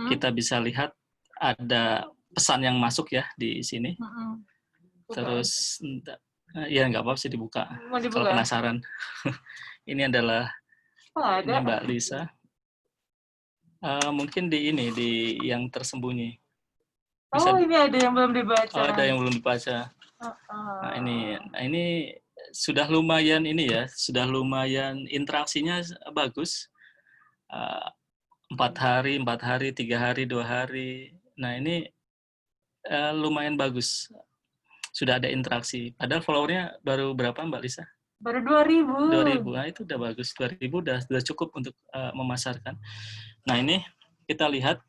Kita bisa lihat ada pesan yang masuk ya di sini. Terus, ya nggak apa-apa sih dibuka. Kalau penasaran. Ini adalah Oh, ada. Ini Mbak Lisa. Mungkin di yang tersembunyi. Oh, ini ada yang belum dibaca. Oh, ada yang belum dibaca. Nah, ini sudah lumayan sudah lumayan interaksinya bagus. 4 hari, 3 hari, 2 hari. Nah, ini lumayan bagus. Sudah ada interaksi. Padahal followernya baru berapa Mbak Lisa? Baru 2.000. 2.000. Nah, itu udah bagus. 2.000 udah cukup untuk memasarkan. Nah, ini kita lihat.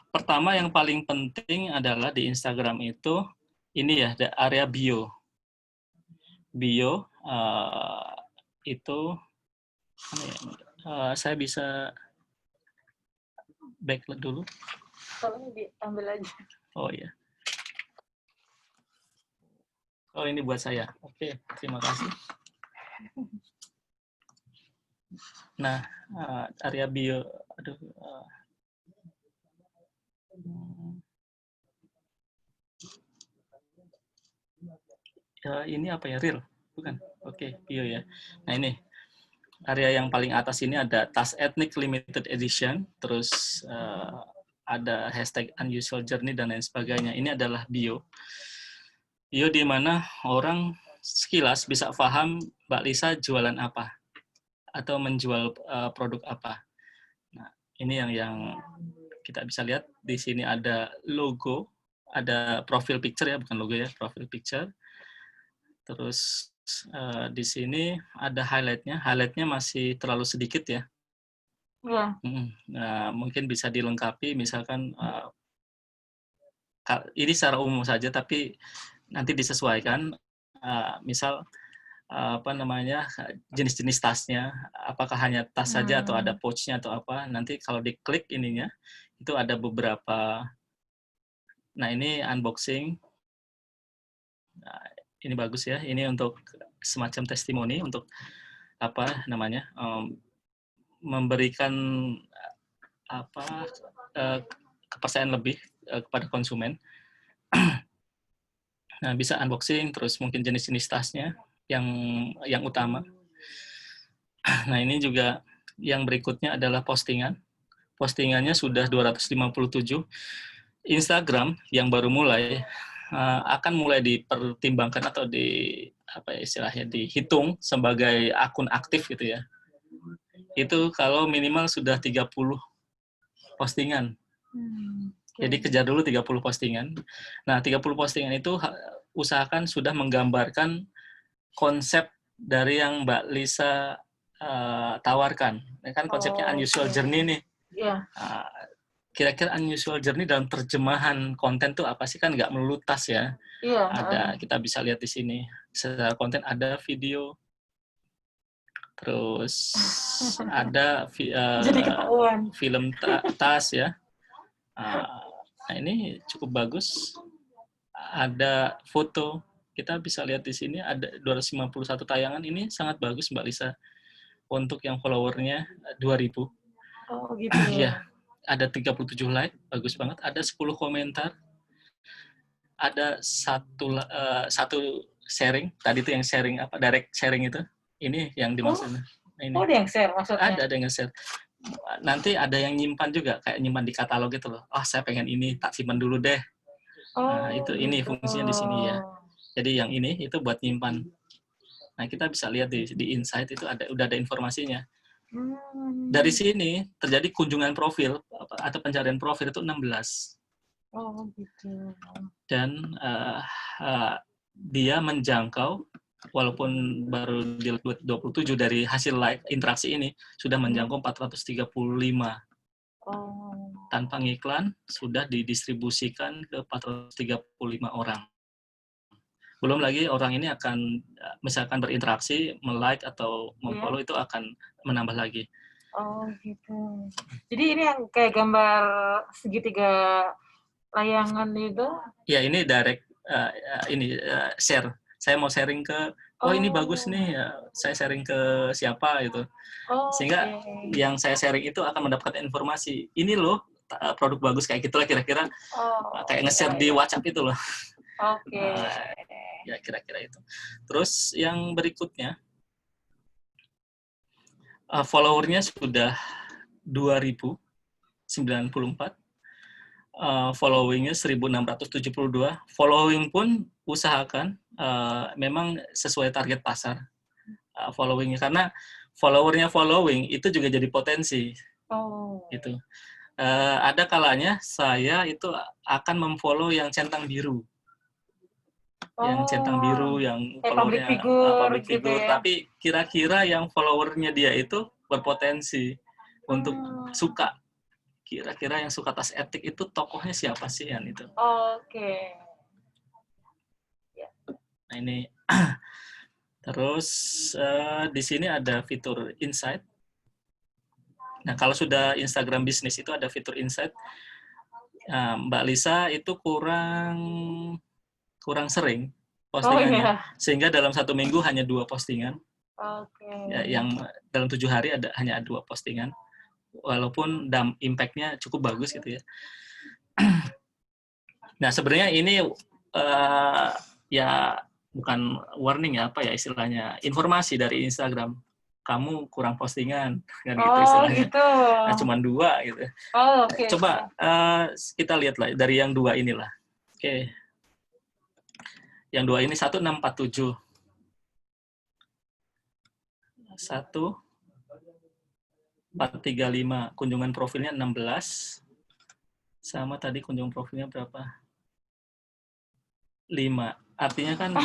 Pertama yang paling penting adalah di Instagram itu, ini ya, ada area bio. Bio itu, saya bisa back dulu. Tolong diambil aja. Oh iya. Oh, ini buat saya. Oke, terima kasih. Nah, area bio, aduh. Ini apa ya, real? Bukan? Oke, bio ya. Nah, ini area yang paling atas ini ada tas etnik limited edition, terus ada hashtag unusual journey dan lain sebagainya. Ini adalah bio. Bio di mana orang sekilas bisa paham Mbak Lisa jualan apa atau menjual produk apa. Nah, ini yang kita bisa lihat di sini ada logo, ada profile picture ya, bukan logo ya, profile picture. Terus di sini ada highlight-nya. Highlight-nya masih terlalu sedikit ya. Ya. Nah, mungkin bisa dilengkapi, misalkan ini secara umum saja, tapi nanti disesuaikan. Misal jenis-jenis tasnya, apakah hanya tas saja atau ada pouch-nya atau apa. Nanti kalau diklik ininya, itu ada beberapa. Nah, ini unboxing. Nah, ini bagus ya. Ini untuk semacam testimoni untuk memberikan kepercayaan lebih kepada konsumen. Nah, bisa unboxing, terus mungkin jenis-jenis tasnya yang utama. Nah, ini juga yang berikutnya adalah postingan. Postingannya sudah 257. Instagram yang baru mulai akan mulai dipertimbangkan atau dihitung sebagai akun aktif gitu ya. Itu kalau minimal sudah 30 postingan. Jadi kejar dulu 30 postingan. Nah, 30 postingan itu usahakan sudah menggambarkan konsep dari yang Mbak Lisa tawarkan. Kan konsepnya unusual journey nih. Yeah. Kira-kira unusual journey dalam terjemahan konten tuh apa sih? Kan nggak melulu tas ya. Yeah. Kita bisa lihat di sini. Secara konten ada video, terus ada film tas ya. Nah, ini cukup bagus. Ada foto. Kita bisa lihat di sini ada 251 tayangan. Ini sangat bagus Mbak Lisa. Untuk yang followernya 2.000. Oh, gitu ya. Ada 37 like, bagus banget. Ada 10 komentar. Ada satu sharing. Tadi itu yang sharing direct sharing itu. Ini yang dimaksud. Ini. Oh, ada yang share maksudnya? Ada yang share. Nanti ada yang nyimpan juga, kayak nyimpan di katalog gitu loh. Saya pengen ini, tak simpan dulu deh. Nah, ini fungsinya di sini ya. Jadi yang ini itu buat nyimpan. Nah, kita bisa lihat di insight itu udah ada informasinya. Dari sini terjadi kunjungan profil atau pencarian profil itu 16. Oh, gitu. Dan dia menjangkau, walaupun baru di 27 dari hasil like interaksi ini, sudah menjangkau 435. Tanpa ngiklan, sudah didistribusikan ke 435 orang. Belum lagi orang ini akan, misalkan berinteraksi, like atau memfollow, itu akan menambah lagi. Oh, gitu. Jadi ini yang kayak gambar segitiga layangan itu? Ya, ini direct, share. Saya mau sharing ke, ini bagus nih, saya sharing ke siapa gitu. Sehingga yang saya sharing itu akan mendapatkan informasi. Ini loh, produk bagus kayak gitulah kira-kira. Kayak nge-share di WhatsApp itu loh. Oke. Ya, kira-kira itu. Terus yang berikutnya, followernya sudah 2094, followingnya 1672. Following pun usahakan memang sesuai target pasar followingnya, karena followernya following itu juga jadi potensi. Gitu. Ada kalanya saya itu akan memfollow yang centang biru. Yang centang biru, yang followernya public figure, gitu ya. Tapi kira-kira yang followernya dia itu berpotensi untuk suka. Kira-kira yang suka tas etik itu tokohnya siapa sih yang itu? Oke. Nah ini, terus di sini ada fitur insight. Nah kalau sudah Instagram bisnis itu ada fitur insight. Nah, Mbak Lisa itu kurang sering postingannya, sehingga dalam 1 minggu hanya 2 postingan. Ya, yang dalam 7 hari hanya 2 postingan, walaupun impact-nya cukup bagus gitu ya. Nah sebenarnya ini ya bukan warning ya, apa ya istilahnya, informasi dari Instagram. Kamu kurang postingan, kan gitu istilahnya. Gitu. Nah, cuma 2 gitu. Coba kita lihat lah dari yang 2 inilah. Oke. Yang 2 ini 1647. 1435. Kunjungan profilnya 16. Sama tadi kunjungan profilnya berapa? 5. Artinya kan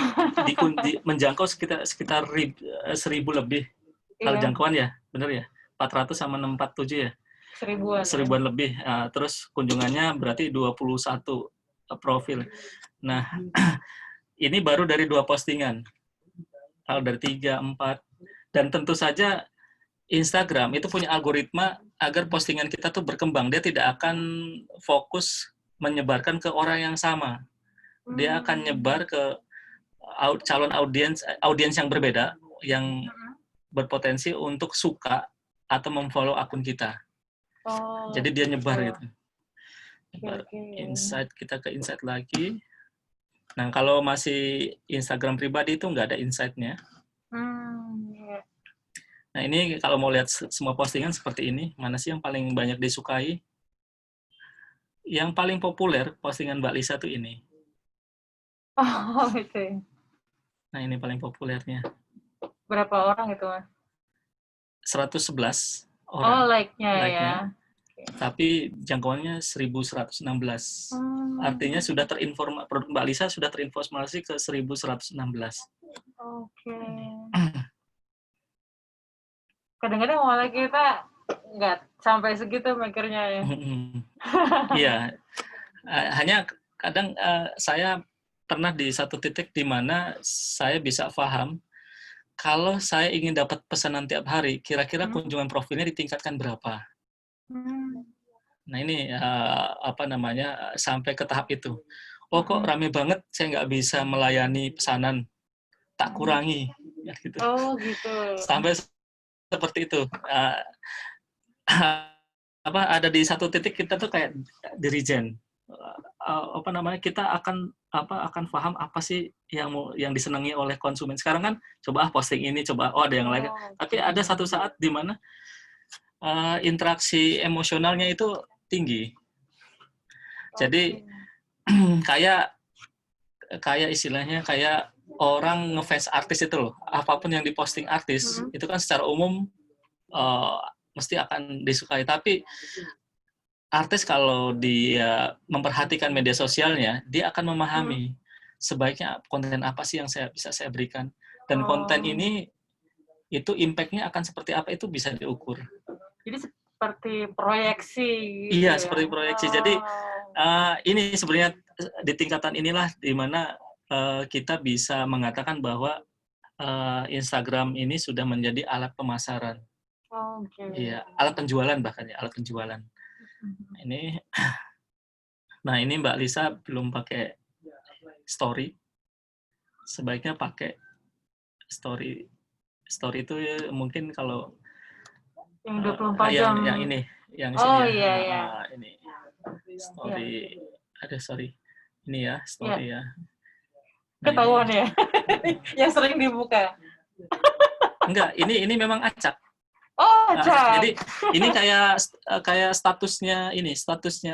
menjangkau sekitar 1.000 lebih. Kalau jangkauan ya, benar ya? 400 sama 647 ya? 1000-an lebih. Terus kunjungannya berarti 21 profil. Nah, ini baru dari 2 postingan. Kalau dari 3, 4. Dan tentu saja Instagram itu punya algoritma agar postingan kita tuh berkembang. Dia tidak akan fokus menyebarkan ke orang yang sama. Dia akan nyebar ke calon audiens yang berbeda, yang berpotensi untuk suka atau memfollow akun kita. Jadi dia nyebar gitu. Nyebar insight, kita ke insight lagi. Nah, kalau masih Instagram pribadi itu nggak ada insight-nya. Nah, ini kalau mau lihat semua postingan seperti ini, mana sih yang paling banyak disukai? Yang paling populer postingan Mbak Lisa tuh ini. Itu. Nah, ini paling populernya. Berapa orang itu, Mas? 111 orang. Like-nya ya. Tapi jangkauannya 1116. Artinya sudah produk Mbak Lisa sudah terinformasi ke 1116. Oke. Kadang-kadang malah kita nggak sampai segitu mikirnya ya. Iya. Hanya kadang saya pernah di satu titik di mana saya bisa paham kalau saya ingin dapat pesanan tiap hari, kira-kira kunjungan profilnya ditingkatkan berapa. Nah ini sampai ke tahap itu. Oh kok rame banget, saya nggak bisa melayani pesanan, tak kurangi. Ya, gitu. Gitu. Sampai seperti itu. Ada di satu titik kita tuh kayak dirijen. Kita akan paham apa sih yang disenangi oleh konsumen. Sekarang kan coba posting ini, coba ada yang lain. Tapi ada satu saat di mana interaksi emosionalnya itu tinggi. Jadi kayak istilahnya kayak orang ngefans artis itu loh. Apapun yang diposting artis itu kan secara umum mesti akan disukai. Tapi artis kalau dia memperhatikan media sosialnya, dia akan memahami sebaiknya konten apa sih yang bisa saya berikan. Dan konten ini itu impact-nya akan seperti apa itu bisa diukur. Jadi seperti proyeksi. Gitu iya, seperti proyeksi. Jadi ini sebenarnya di tingkatan inilah di mana kita bisa mengatakan bahwa Instagram ini sudah menjadi alat pemasaran. Iya, alat penjualan bahkan ya, alat penjualan. Nah ini Mbak Lisa belum pakai story. Sebaiknya pakai story. Story itu mungkin kalau yang 24 jam. Yang ini, yang sini iya. Ini story. Ada story. Ini ya story ya. Nah, ketahuan ya. Yang sering dibuka. Enggak, ini memang acak. Oh, Nah, chat. jadi ini kayak statusnya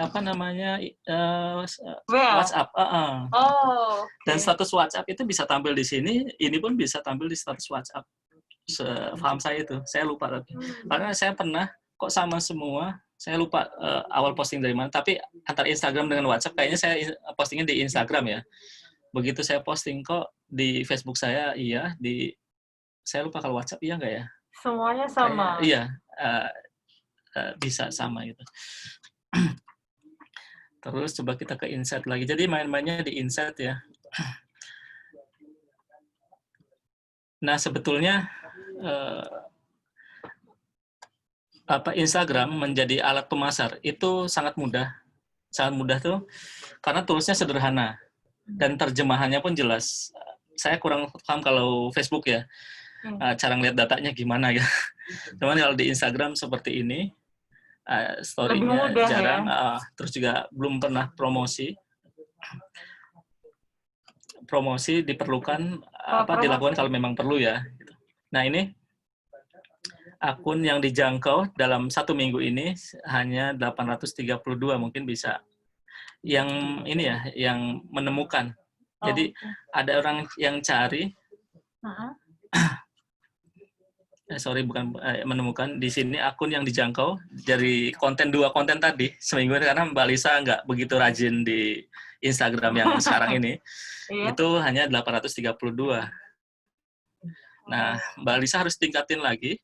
apa namanya Well. WhatsApp. Oh, Dan oke. status WhatsApp itu bisa tampil di sini, ini pun bisa tampil di status WhatsApp. Paham saya itu, saya lupa tapi. Karena saya pernah kok sama semua, saya lupa awal posting dari mana. Tapi antara Instagram dengan WhatsApp, kayaknya saya postingnya di Instagram ya. Begitu saya posting kok di Facebook saya, iya. Saya lupa kalau WhatsApp iya nggak ya? Semuanya Kayaknya sama. iya, bisa sama gitu. Terus coba kita ke insight lagi. Jadi main-mainnya di insight ya. Nah sebetulnya Instagram menjadi alat pemasar itu sangat mudah tuh karena toolsnya sederhana dan terjemahannya pun jelas. Saya kurang paham kalau Facebook ya, cara ngeliat datanya gimana ya. Cuman kalau di Instagram seperti ini, story-nya jarang, ya? Terus juga belum pernah promosi. Promosi diperlukan dilakukan kalau memang perlu ya. Nah ini akun yang dijangkau dalam 1 minggu ini hanya 832 mungkin bisa. Yang ini ya, yang menemukan. Jadi ada orang yang cari, bukan menemukan, di sini akun yang dijangkau dari 2 konten tadi seminggu ini, karena Mbak Lisa nggak begitu rajin di Instagram yang sekarang ini, itu hanya 832. Nah, Mbak Lisa harus tingkatin lagi.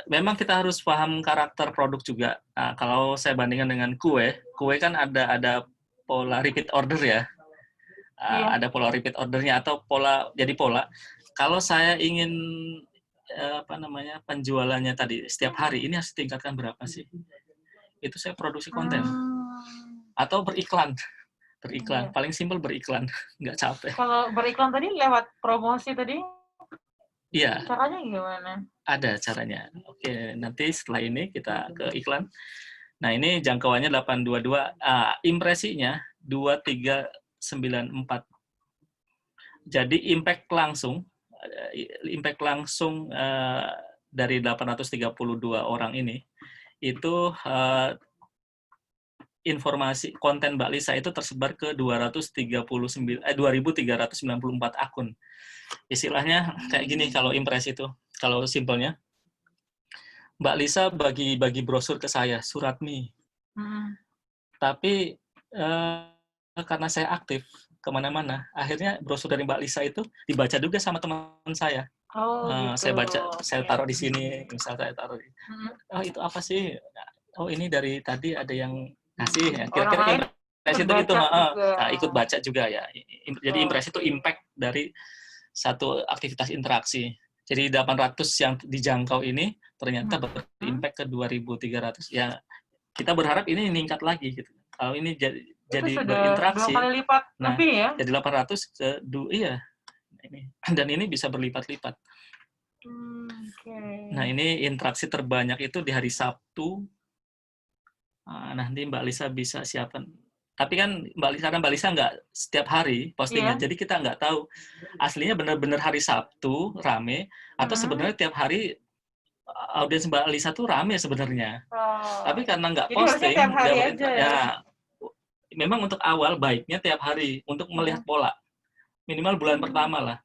Memang kita harus paham karakter produk juga. Nah, kalau saya bandingkan dengan kue kan ada pola repeat order ya. Ada pola repeat ordernya atau pola. Kalau saya ingin penjualannya tadi setiap hari ini harus tingkatkan berapa sih? Itu saya produksi konten atau beriklan. Paling simpel beriklan, nggak capek. Kalau beriklan tadi lewat promosi tadi? Iya. Caranya gimana? Ada caranya. Oke, nanti setelah ini kita ke iklan. Nah, ini jangkauannya 822. Impresinya 2394. Jadi impact langsung dari 832 orang ini itu informasi konten Mbak Lisa itu tersebar ke 2394 akun. Istilahnya kayak gini kalau impresi itu. Kalau simpelnya, Mbak Lisa bagi brosur ke saya, Suratmi. Tapi karena saya aktif kemana-mana, akhirnya brosur dari Mbak Lisa itu dibaca juga sama teman saya. Gitu. Saya taruh di sini, misalnya saya taruh. Oh itu apa sih? Oh ini dari tadi ada yang ngasih. Ya. Kira-kira impresi itu gitu, ikut baca juga ya. Jadi impresi itu impact dari satu aktivitas interaksi. Jadi 800 yang dijangkau ini ternyata berimpact ke 2.300. Ya kita berharap ini meningkat lagi gitu. Kalau ini jadi berinteraksi, 2 kali lipat lebih ya? Jadi 800 ke iya. Dan ini bisa berlipat-lipat. Nah ini interaksi terbanyak itu di hari Sabtu. Nanti Mbak Lisa bisa siapkan. Tapi kan karena Mbak Lisa nggak setiap hari postingan, jadi kita nggak tahu aslinya benar-benar hari Sabtu rame atau sebenarnya tiap hari audiens Mbak Lisa tuh rame sebenarnya. Tapi karena nggak posting, memang untuk awal baiknya tiap hari untuk melihat pola, minimal bulan pertama lah.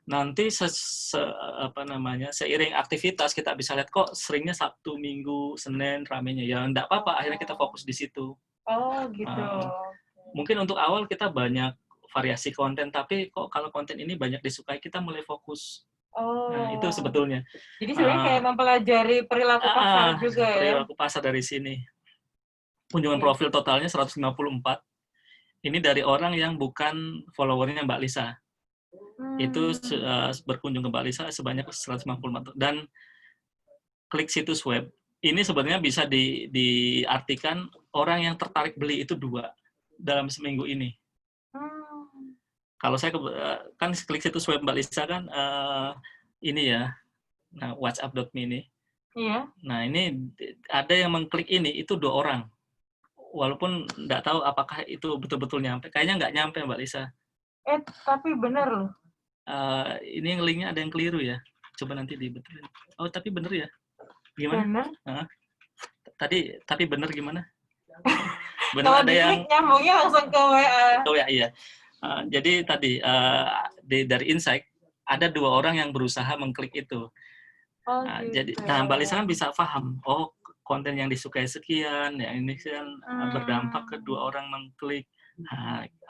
Nanti seiring aktivitas kita bisa lihat kok seringnya Sabtu, Minggu, Senin ramenya. Ya enggak apa-apa, akhirnya kita fokus di situ. Oh, gitu. Mungkin untuk awal kita banyak variasi konten, tapi kok kalau konten ini banyak disukai, kita mulai fokus. Nah, itu sebetulnya. Jadi sebenarnya kayak mempelajari perilaku pasar juga ya? Perilaku pasar dari sini. Kunjungan profil totalnya 154. Ini dari orang yang bukan followernya Mbak Lisa. Itu berkunjung ke Mbak Lisa sebanyak 154. Dan klik situs web, ini sebenarnya bisa diartikan orang yang tertarik beli itu 2 dalam seminggu ini. Kalau saya kan klik situs web Mbak Lisa kan ini ya, nah WhatsApp.me ini. Iya. Nah ini ada yang mengklik ini itu 2 orang. Walaupun nggak tahu apakah itu betul-betul nyampe. Kayaknya nggak nyampe Mbak Lisa. Tapi benar loh. Ini linknya ada yang keliru ya. Coba nanti dibetulin. Oh, tapi bener ya? Gimana? Bener. Tapi bener gimana? Bener Kalau ada yang diklik nyambungnya langsung ke WA. oh ya iya. Jadi tadi dari Insight ada 2 orang yang berusaha mengklik itu. Oh, Jadi, gitu. Mbak Lisa kan bisa paham. Oh, konten yang disukai sekian, yang ini kan berdampak ke 2 orang mengklik.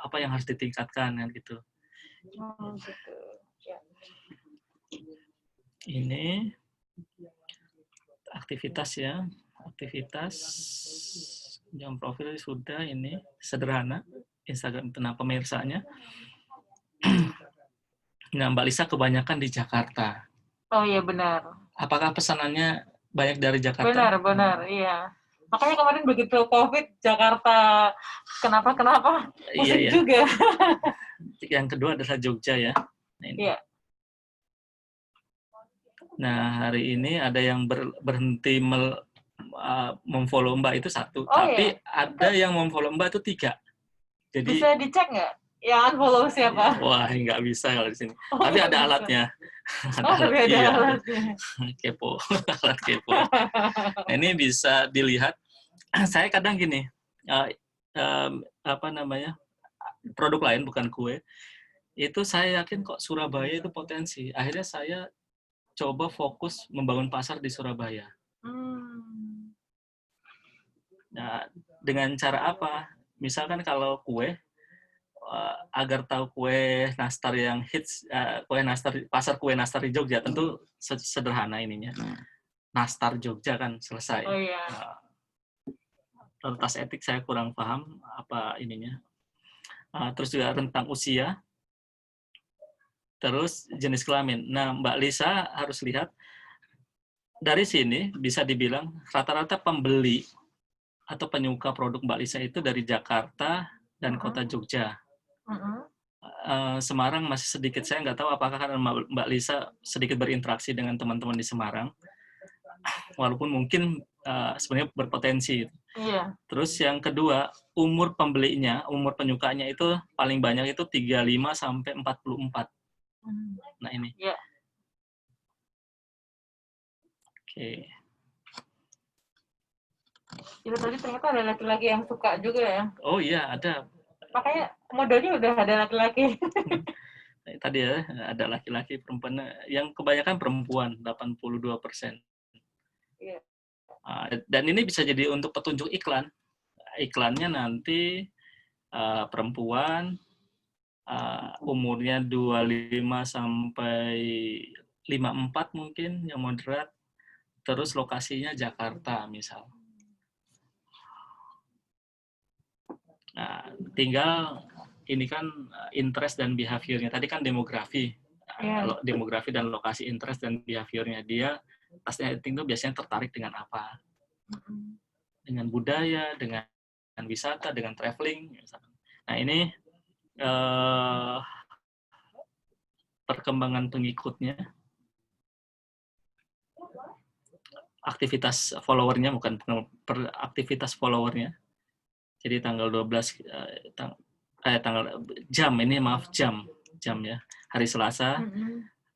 Apa yang harus ditingkatkan kan gitu. Oh, gitu. Ya. Ini aktivitas ya, aktivitas jam profil sudah ini sederhana. Instagram tentang pemirsanya. Nah, Mbak Lisa kebanyakan di Jakarta. Oh iya benar. Apakah pesanannya banyak dari Jakarta? Benar, iya. Makanya kemarin begitu COVID, Jakarta kenapa pusing Iya. juga. Yang kedua adalah Jogja ya. Nah, ini. Iya. Nah, hari ini ada yang berhenti memfollow Mbak itu 1, tapi iya. ada yang memfollow Mbak itu 3. Jadi Bisa dicek nggak? Yang unfollow siapa? wah, nggak bisa kalau di sini. Oh, Tapi nggak ada bisa. alatnya. Tapi ada Iya, alatnya. kepo, alat kepo. Nah, ini bisa dilihat. Saya kadang gini, produk lain bukan kue, itu saya yakin kok Surabaya itu potensi. Akhirnya saya coba fokus membangun pasar di Surabaya. Nah, dengan cara apa? Misalkan kalau kue, agar tahu kue nastar yang hits, kue nastar, pasar kue nastar di Jogja, tentu sederhana ininya. Nastar Jogja kan selesai. Oh iya. Tentang etik saya kurang paham apa ininya. Terus juga rentang usia, terus jenis kelamin. Nah, Mbak Lisa harus lihat dari sini bisa dibilang rata-rata pembeli atau penyuka produk Mbak Lisa itu dari Jakarta dan kota Jogja. Semarang masih sedikit, saya nggak tahu apakah karena Mbak Lisa sedikit berinteraksi dengan teman-teman di Semarang, walaupun mungkin sebenarnya berpotensi. Iya. Terus yang kedua, umur pembelinya, umur penyukanya itu paling banyak itu 35 sampai 44. Nah ini. Iya. Oke. Itu tadi ternyata ada laki-laki yang suka juga ya. Oh iya, ada. Makanya modelnya udah ada laki-laki. Tadi ya, ada laki-laki, perempuan. Yang kebanyakan perempuan, 82%. Iya. Dan ini bisa jadi untuk petunjuk iklan. Iklannya nanti perempuan, umurnya 25 sampai 54 mungkin, yang moderat. Terus lokasinya Jakarta, misal. Nah, tinggal ini kan interest dan behavior-nya. Tadi kan demografi. Kalau demografi dan lokasi interest dan behavior-nya, dia tasnya itu biasanya tertarik dengan apa? Dengan budaya, dengan wisata, dengan traveling. Nah, ini perkembangan pengikutnya, aktivitas followernya, bukan aktivitas followernya. Jadi tanggal 12 jam ya. Hari Selasa,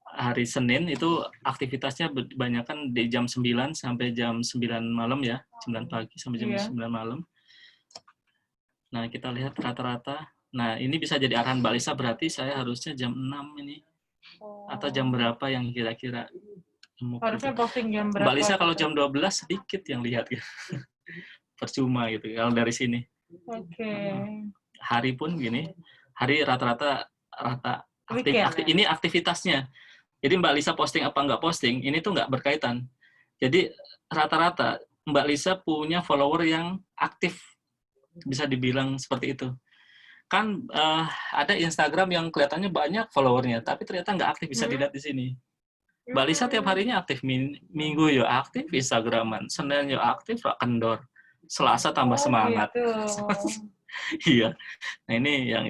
hari Senin itu aktivitasnya kebanyakan di jam 9 sampai jam 9 malam ya, 9 pagi sampai jam 9 malam. Nah, kita lihat rata-rata. Nah, ini bisa jadi arahan Mbak Lisa, berarti saya harusnya jam 6 ini. Atau jam berapa yang kira-kira? Harusnya posting jam berapa? Mbak Lisa kalau jam 12 sedikit yang lihat ya. Percuma gitu kalau dari sini. Oke. Hari pun gini, hari rata-rata ini aktivitasnya. Jadi Mbak Lisa posting apa nggak posting, ini tuh nggak berkaitan. Jadi rata-rata Mbak Lisa punya follower yang aktif, bisa dibilang seperti itu. Kan ada Instagram yang kelihatannya banyak followernya, tapi ternyata nggak aktif, bisa dilihat di sini. Mbak Lisa tiap harinya aktif, Minggu yo aktif Instagraman, Senin yo aktif kendor, Selasa tambah semangat. Gitu. Iya. Nah, ini yang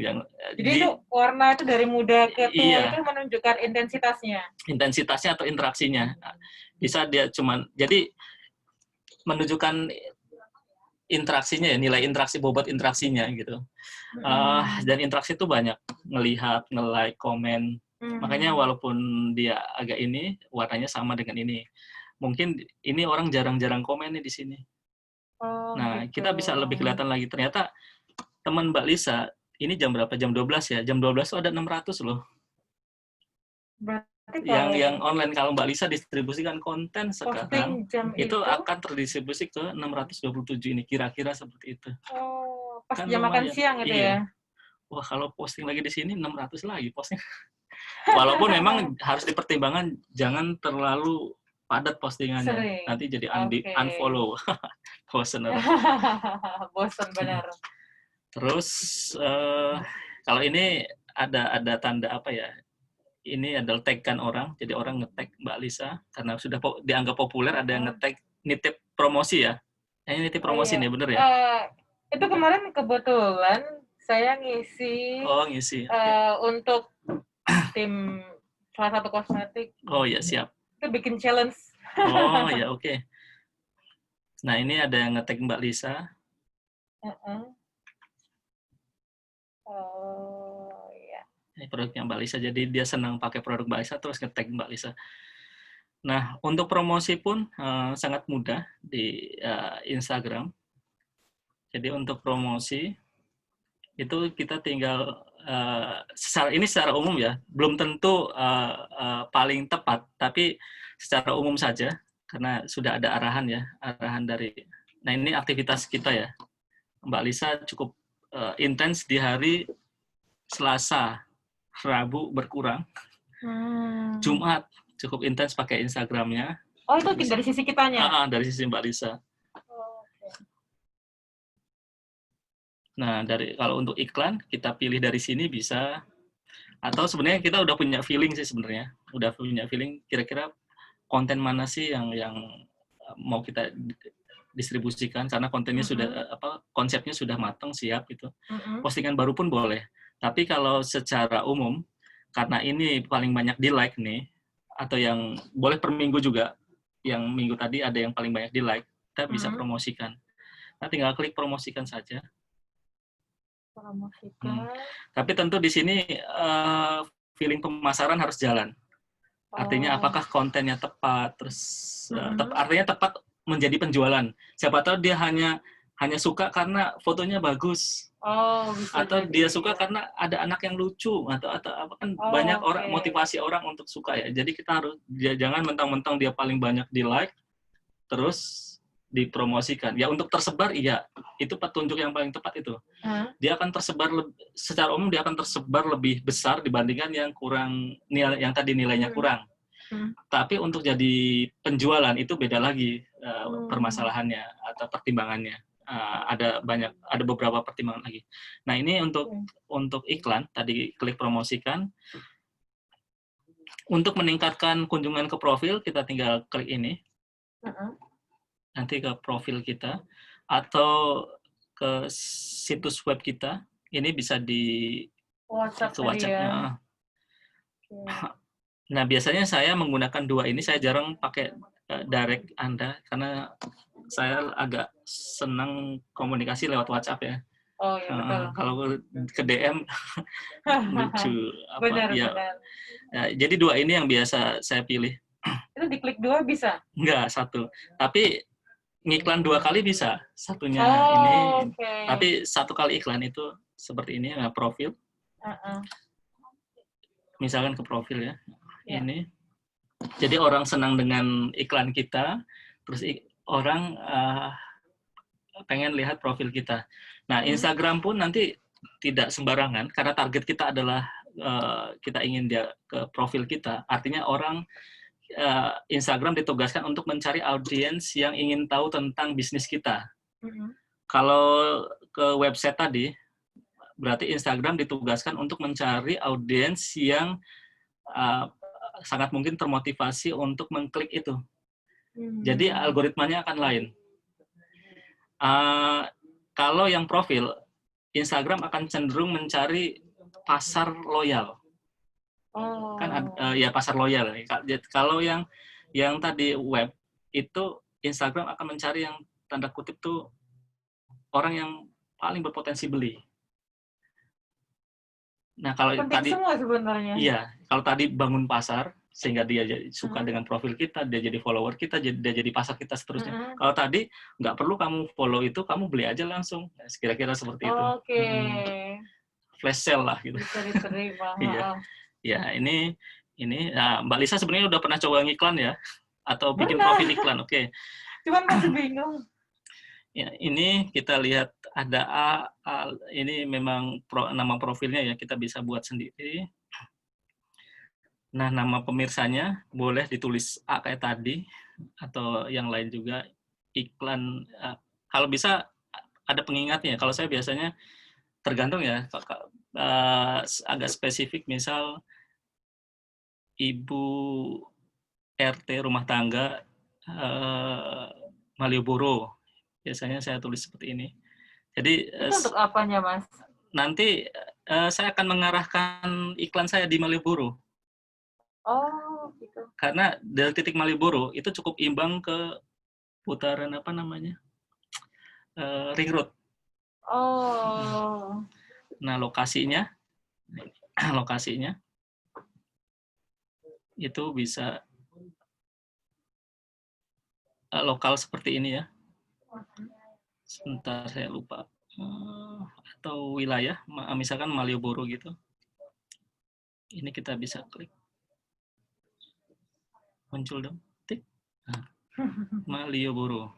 jadi itu warna itu dari muda ke tua iya, itu menunjukkan intensitasnya. Intensitasnya atau interaksinya. Bisa dia cuman jadi menunjukkan interaksinya ya, nilai interaksi, bobot interaksinya gitu. Dan interaksi itu banyak, ngelihat, nge-like, komen, Makanya walaupun dia agak ini, warnanya sama dengan ini. Mungkin ini orang jarang-jarang komen nih di sini. Oh, Nah, gitu. kita bisa lebih kelihatan lagi. Ternyata teman Mbak Lisa, ini jam berapa? Jam 12 ya. Jam 12 tuh ada 600 loh. Berarti Yang kalau online, kalau Mbak Lisa distribusikan konten sekarang, posting jam itu itu, akan terdistribusi ke 627 ini. Kira-kira seperti itu. oh, pas Kan jam makan lumayan. siang gitu Iya. ya? Wah, kalau posting lagi di sini 600 lagi posting. Walaupun memang harus dipertimbangkan jangan terlalu padat postingannya. Sering. Nanti jadi Oke. unfollow. Bosen orang. Bosan benar. Terus kalau ini ada tanda apa ya? Ini adalah tag-kan orang. Jadi orang nge-tag Mbak Lisa karena sudah dianggap populer, ada yang nge-tag nitip promosi ya. Ini nitip Oh, promosi iya. nih, bener ya? Itu kemarin kebetulan saya ngisi Oh, ngisi. Oke. untuk tim salah satu kosmetik. Oh ya, siap. Itu bikin challenge. Oh ya, oke. Nah, ini ada yang nge-tag Mbak Lisa. Oh iya. Ini produknya Mbak Lisa. Jadi dia senang pakai produk Mbak Lisa, terus nge-tag Mbak Lisa. Nah, untuk promosi pun sangat mudah di Instagram. Jadi untuk promosi itu kita tinggal secara umum ya, belum tentu paling tepat, tapi secara umum saja karena sudah ada arahan dari. Nah, ini aktivitas kita ya. Mbak Lisa cukup intens di hari Selasa, Rabu berkurang, Jumat cukup intens pakai Instagramnya. Oh, itu dari sisi kitanya? Dari sisi Mbak Lisa. Nah, kalau untuk iklan, kita pilih dari sini bisa. Atau sebenarnya kita udah punya feeling sih sebenarnya. Udah punya feeling kira-kira konten mana sih yang mau kita distribusikan, karena kontennya sudah konsepnya sudah matang, siap gitu. Postingan baru pun boleh. Tapi kalau secara umum, karena ini paling banyak di-like nih, atau yang boleh per minggu juga, yang minggu tadi ada yang paling banyak di-like, kita bisa promosikan. Nah, tinggal klik promosikan saja. Tapi tentu di sini feeling pemasaran harus jalan. Artinya apakah kontennya tepat, terus artinya tepat menjadi penjualan. Siapa tahu dia hanya suka karena fotonya bagus. Atau dia suka karena ada anak yang lucu, atau apa kan banyak orang, motivasi orang untuk suka ya. Jadi kita harus jangan mentang-mentang dia paling banyak di like terus dipromosikan. Ya untuk tersebar iya, itu petunjuk yang paling tepat itu. Dia akan tersebar secara umum, dia akan tersebar lebih besar dibandingkan yang kurang yang tadi nilainya kurang. Tapi untuk jadi penjualan itu beda lagi permasalahannya atau pertimbangannya. Ada beberapa pertimbangan lagi. Nah, ini untuk iklan tadi klik promosikan. Untuk meningkatkan kunjungan ke profil, kita tinggal klik ini. Nanti ke profil kita atau ke situs web kita. Ini bisa di WhatsApp-nya. Nah, biasanya saya menggunakan dua ini. Saya jarang pakai direct Anda karena saya agak senang komunikasi lewat WhatsApp ya. Oh iya, betul. Kalau ke DM lucu apa benar, ya. benar. Ya, jadi dua ini yang biasa saya pilih. Itu diklik dua bisa? Enggak, satu. Tapi ngiklan dua kali bisa. Satunya ini. Tapi satu kali iklan itu seperti ini, profil. Misalkan ke profil ya. Ini. Jadi orang senang dengan iklan kita, terus orang pengen lihat profil kita. Nah, Instagram pun nanti tidak sembarangan, karena target kita adalah kita ingin dia ke profil kita. Artinya orang Instagram ditugaskan untuk mencari audiens yang ingin tahu tentang bisnis kita. Kalau ke website tadi, berarti Instagram ditugaskan untuk mencari audiens yang sangat mungkin termotivasi untuk mengklik itu. Jadi algoritmanya akan lain. Kalau yang profil, Instagram akan cenderung mencari pasar loyal. Kan ya pasar loyal. Kalau yang tadi web itu Instagram akan mencari yang tanda kutip tuh orang yang paling berpotensi beli. Nah, kalau Penting tadi semua sebenarnya. iya, kalau tadi bangun pasar sehingga dia suka Mm-mm. dengan profil kita, dia jadi follower kita, dia jadi pasar kita seterusnya. Mm-mm. Kalau tadi nggak perlu kamu follow itu, kamu beli aja langsung. Nah, kira-kira seperti itu. Oke. Flash sale lah gitu. Bisa diterima. Iya. Heeh. Ya, ini Mbak Lisa sebenarnya udah pernah coba ngiklan ya? Atau bikin Pernah. profil iklan, oke. Cuman masih bingung. Ya, ini kita lihat ada ini memang nama profilnya ya, kita bisa buat sendiri. Nah, nama pemirsanya boleh ditulis A kayak tadi, atau yang lain juga. Iklan, kalau bisa ada pengingatnya. Kalau saya biasanya tergantung ya, agak spesifik, misal Ibu RT rumah tangga Malioboro. Biasanya saya tulis seperti ini. Jadi Itu untuk apanya, Mas? nanti saya akan mengarahkan iklan saya di Malioboro. Oh, gitu. Karena dari titik Malioboro itu cukup imbang ke putaran apa namanya? Ring Road. Oh. Nah, lokasinya itu bisa lokal seperti ini ya. Sebentar, saya lupa. Atau wilayah, misalkan Malioboro gitu. Ini kita bisa klik. Muncul dong. Tik. Nah, Malioboro.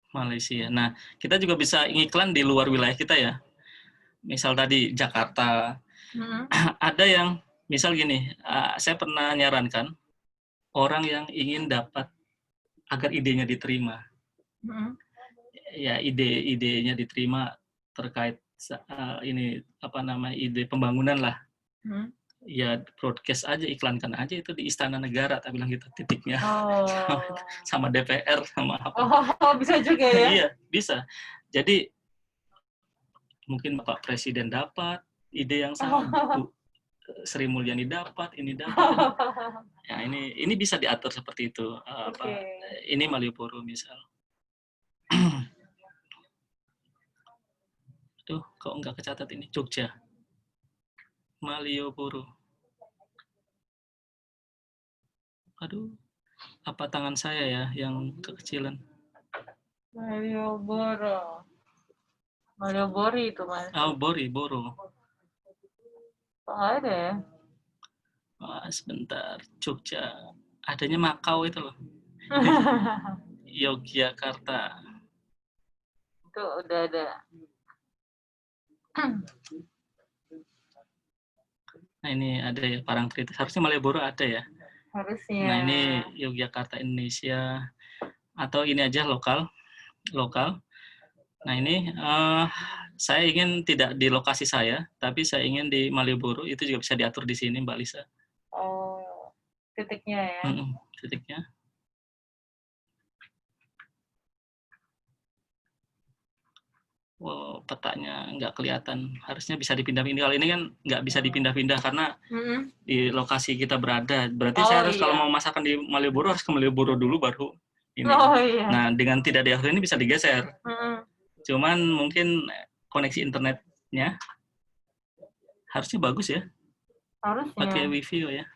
Malaysia. Nah, kita juga bisa ngiklan di luar wilayah kita ya. Misal tadi Jakarta. Ada yang, misal gini, saya pernah nyarankan orang yang ingin dapat agar idenya diterima. Ya, ide-idenya diterima terkait ini apa namanya, ide pembangunan lah. Ya, broadcast aja, iklankan aja itu di Istana Negara, tak bilang gitu, titiknya. Oh. Sama DPR, sama apa. Oh, bisa juga ya? Iya, bisa. Jadi, mungkin Bapak Presiden dapat ide yang sama, Bu Sri Mulyani dapat, ini dapat. Ya, ini bisa diatur seperti itu. Ini Malioboro misal. Tuh, kok nggak kecatat ini? Jogja. Malioboro. Aduh, apa tangan saya ya yang kekecilan? Malioboro. Malioboro itu, Mas. Oh, Boro. Kok nggak ada ya? Sebentar. Jogja. Adanya Makau itu loh. Yogyakarta. Itu udah ada. Nah, ini ada ya, Parangtritis. Harusnya Malioboro ada ya. Harusnya. Nah, ini Yogyakarta, Indonesia. Atau ini aja lokal. Nah, ini saya ingin tidak di lokasi saya, tapi saya ingin di Malioboro. Itu juga bisa diatur di sini, Mbak Lisa. Oh, titiknya ya. Titiknya. Wow, petanya nggak kelihatan. Harusnya bisa dipindah-pindah. Kalau ini kan nggak bisa dipindah-pindah karena di lokasi kita berada. Berarti saya harus kalau mau masakan di Malioboro harus ke Malioboro dulu baru ini. Oh, iya. Nah, dengan tidak diatur ini bisa digeser. Cuman mungkin koneksi internetnya harusnya bagus ya. Harusnya. Pakai wifi ya.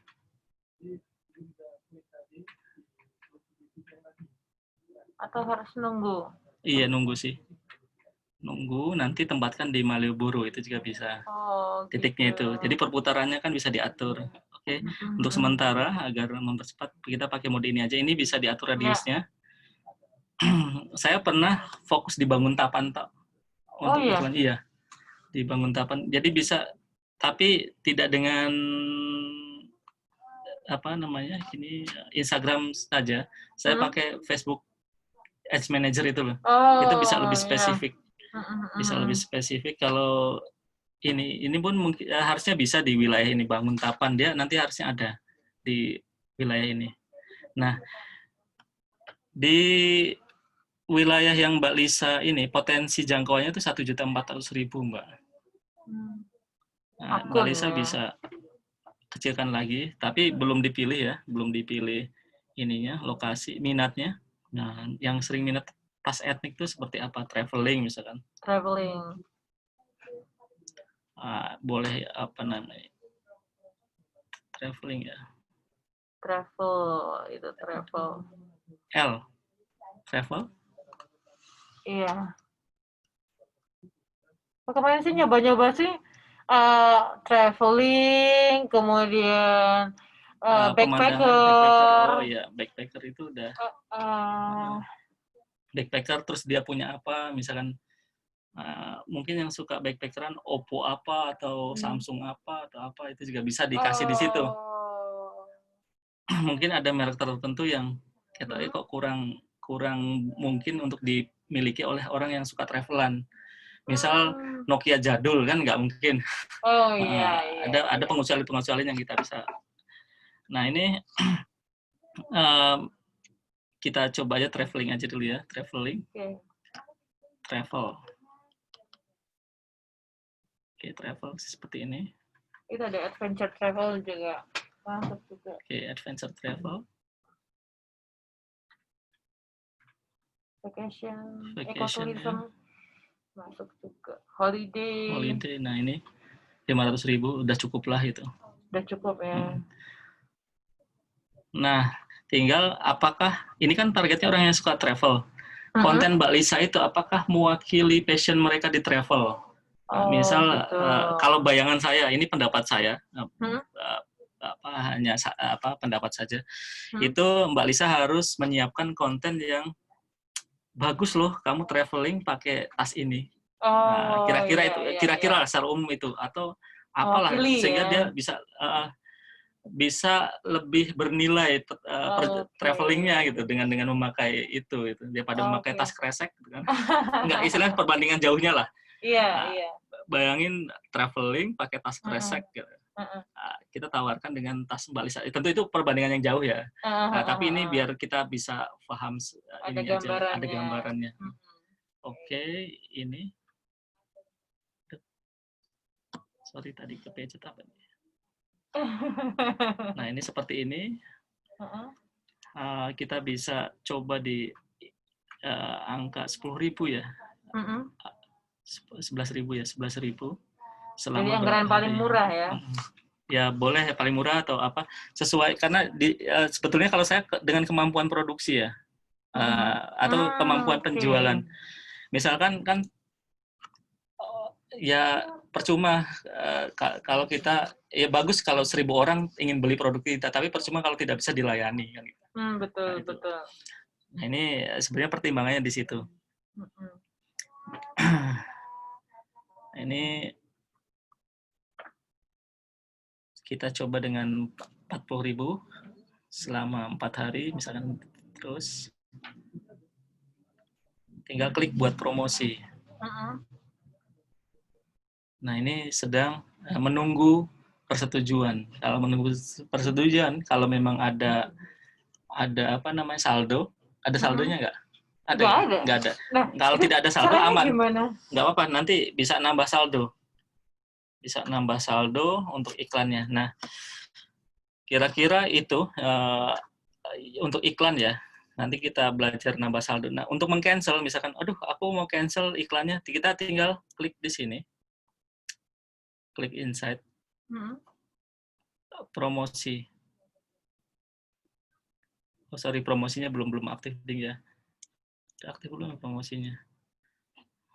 Atau harus nunggu? Iya, nunggu sih. Nunggu, nanti tempatkan di Malioboro, itu juga bisa. Oh, titiknya gitu. itu. Jadi perputarannya kan bisa diatur. Oke. Untuk sementara, agar mempercepat, kita pakai mode ini aja. Ini bisa diatur radiusnya. Saya pernah fokus di Banguntapan, Pak. Untuk iklan, iya. Di Banguntapan. Jadi bisa, tapi tidak dengan apa namanya, ini Instagram saja. Saya pakai Facebook Ads Manager itu loh. Itu bisa lebih spesifik. Bisa lebih spesifik. Kalau ini pun mungkin harusnya bisa di wilayah ini, Banguntapan, dia nanti harusnya ada di wilayah ini. Nah, di wilayah yang Mbak Lisa ini potensi jangkauannya itu 1.400.000, Mbak. Nah, Mbak Lisa bisa kecilkan lagi, tapi belum dipilih ya, belum dipilih ininya, lokasi, minatnya. Nah, yang sering minat tas etnik itu seperti apa? Traveling misalkan. Traveling. boleh apa namanya, traveling ya. Travel, itu travel. L, travel. Iya. Kemarin sih nyoba-nyoba sih traveling, kemudian Pemandangan backpacker. Oh backpacker. iya, backpacker itu udah. Uh, Backpacker terus dia punya apa, misalkan mungkin yang suka backpackeran Oppo apa atau Samsung apa atau apa, itu juga bisa dikasih di situ. Mungkin ada merek tertentu yang kita kok kurang mungkin untuk dimiliki oleh orang yang suka travelan. Misal Nokia jadul kan nggak mungkin. Oh iya, ada pengecualian yang kita bisa. Nah ini kita coba aja traveling aja dulu ya, traveling. Okay. Travel. Oke, travel seperti ini. Itu ada adventure travel juga. Masuk juga. Oke, adventure travel. Vacation, Vacation ecotourism. Masuk juga. Holiday. Nah ini 500.000 udah cukup lah itu. Udah cukup ya. Nah, tinggal apakah ini kan targetnya orang yang suka travel. Konten Mbak Lisa itu apakah mewakili passion mereka di travel? Misal kalau bayangan saya, ini pendapat saya, hanya pendapat saja. Itu Mbak Lisa harus menyiapkan konten yang bagus loh, kamu traveling pakai tas ini. Nah, kira-kira itu, kira-kira secara umum itu, atau apalah, sehingga dia bisa lebih bernilai travelingnya gitu dengan memakai itu daripada memakai tas kresek gitu kan. Enggak, istilahnya perbandingan jauhnya lah. Iya. Bayangin traveling pakai tas kresek gitu. Kita tawarkan dengan tas Mbak Lisa. Tentu itu perbandingan yang jauh ya. Tapi ini biar kita bisa paham ini aja, ada gambarannya. Oke, ini. Sorry tadi kepencet apa nih? Nah, ini seperti ini. Kita bisa coba di angka 10.000 ya. 11.000 ya, 11.000. Selama jadi anggaran paling murah ya. Ya boleh paling murah atau apa, sesuai, karena sebetulnya kalau saya dengan kemampuan produksi ya, atau kemampuan penjualan. Misalkan kan ya percuma kalau kita, ya bagus kalau 1.000 orang ingin beli produk kita, tapi percuma kalau tidak bisa dilayani kan. Betul. Nah ini sebenarnya pertimbangannya di situ. Ini kita coba dengan 40.000 selama 4 hari misalkan, terus tinggal klik buat promosi. Nah ini sedang menunggu persetujuan. Kalau menunggu persetujuan, kalau memang ada apa namanya saldo, ada saldonya nggak? Nggak ada. Nah, kalau tidak ada saldo aman. Nggak apa-apa, nanti bisa nambah saldo. Bisa nambah saldo untuk iklannya. Nah, kira-kira itu untuk iklan ya. Nanti kita belajar nambah saldo. Nah, untuk meng-cancel, misalkan, aduh, aku mau cancel iklannya, kita tinggal klik di sini. Klik inside. Promosi. Oh, sorry, promosinya belum aktif, Ding ya. Aktif belum promosinya.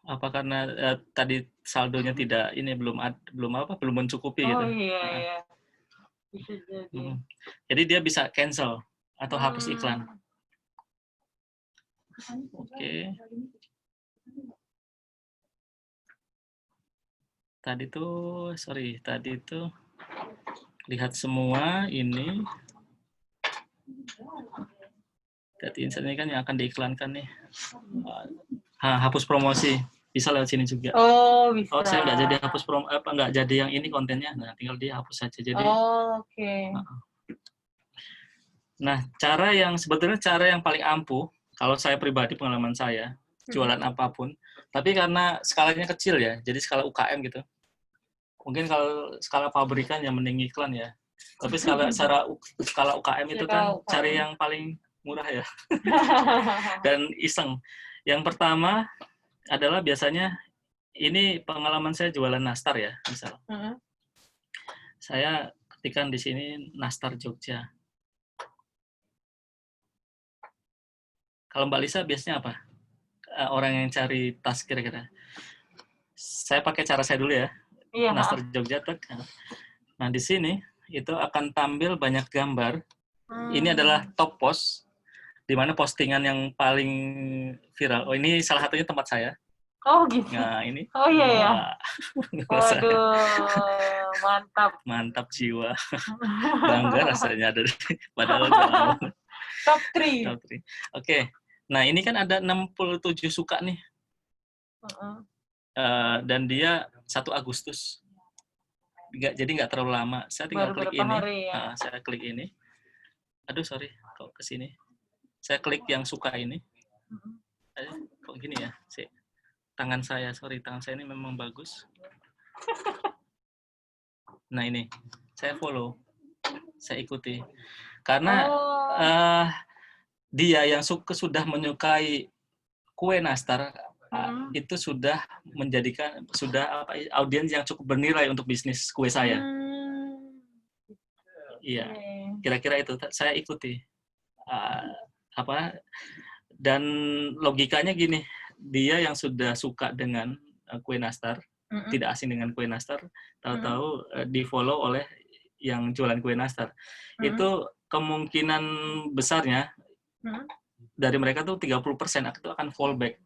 Apa karena tadi saldonya tidak belum mencukupi gitu. Oh iya. Bisa jadi. Jadi dia bisa cancel atau hapus iklan. Oke. Tadi tuh lihat semua ini. Tadi insight ini kan yang akan diiklankan nih. Hapus promosi. Bisa lewat sini juga. Oh, bisa. Oh, saya nggak jadi hapus nggak jadi yang ini kontennya. Nah, tinggal dia hapus saja. Jadi. Oke. Nah, cara yang paling ampuh, kalau saya pribadi pengalaman saya, jualan apapun, tapi karena skalanya kecil ya, jadi skala UKM gitu. Mungkin kalau skala pabrikan ya mending iklan ya. Tapi skala UKM itu kan cari yang paling murah ya. Dan iseng. Yang pertama adalah biasanya ini pengalaman saya jualan nastar ya, misal. Mm-mm. Saya ketikkan di sini Nastar Jogja. Kalau Mbak Lisa biasanya apa? Orang yang cari tas kira-kira. Saya pakai cara saya dulu ya. Iya. Nastar Jogja. Nah, di sini itu akan tampil banyak gambar. Ini adalah top post, di mana postingan yang paling viral. Oh, ini salah satunya tempat saya. Oh gitu. Nah, ini. Oh iya ya. Waduh, Mantap. mantap jiwa. Bangga rasanya ada padahal jauh. Top 3. Top 3. Oke. Nah, ini kan ada 67 suka nih. Dan dia 1 Agustus. Jadi nggak terlalu lama. Saya tinggal Baru klik berapa ini. hari ya? Saya klik ini. Aduh, sorry. Kok ke sini? Saya klik yang suka ini. Kok gini ya? Tangan saya ini memang bagus. Nah, ini. Saya follow. Saya ikuti. Karena dia yang sudah menyukai kue nastar, itu sudah menjadikan audiens yang cukup bernilai untuk bisnis kue saya. Iya, kira-kira itu saya ikuti. Dan logikanya gini, dia yang sudah suka dengan kue nastar, tidak asing dengan kue nastar, tahu-tahu di-follow oleh yang jualan kue nastar. Itu kemungkinan besarnya dari mereka tuh 30% itu akan fallback.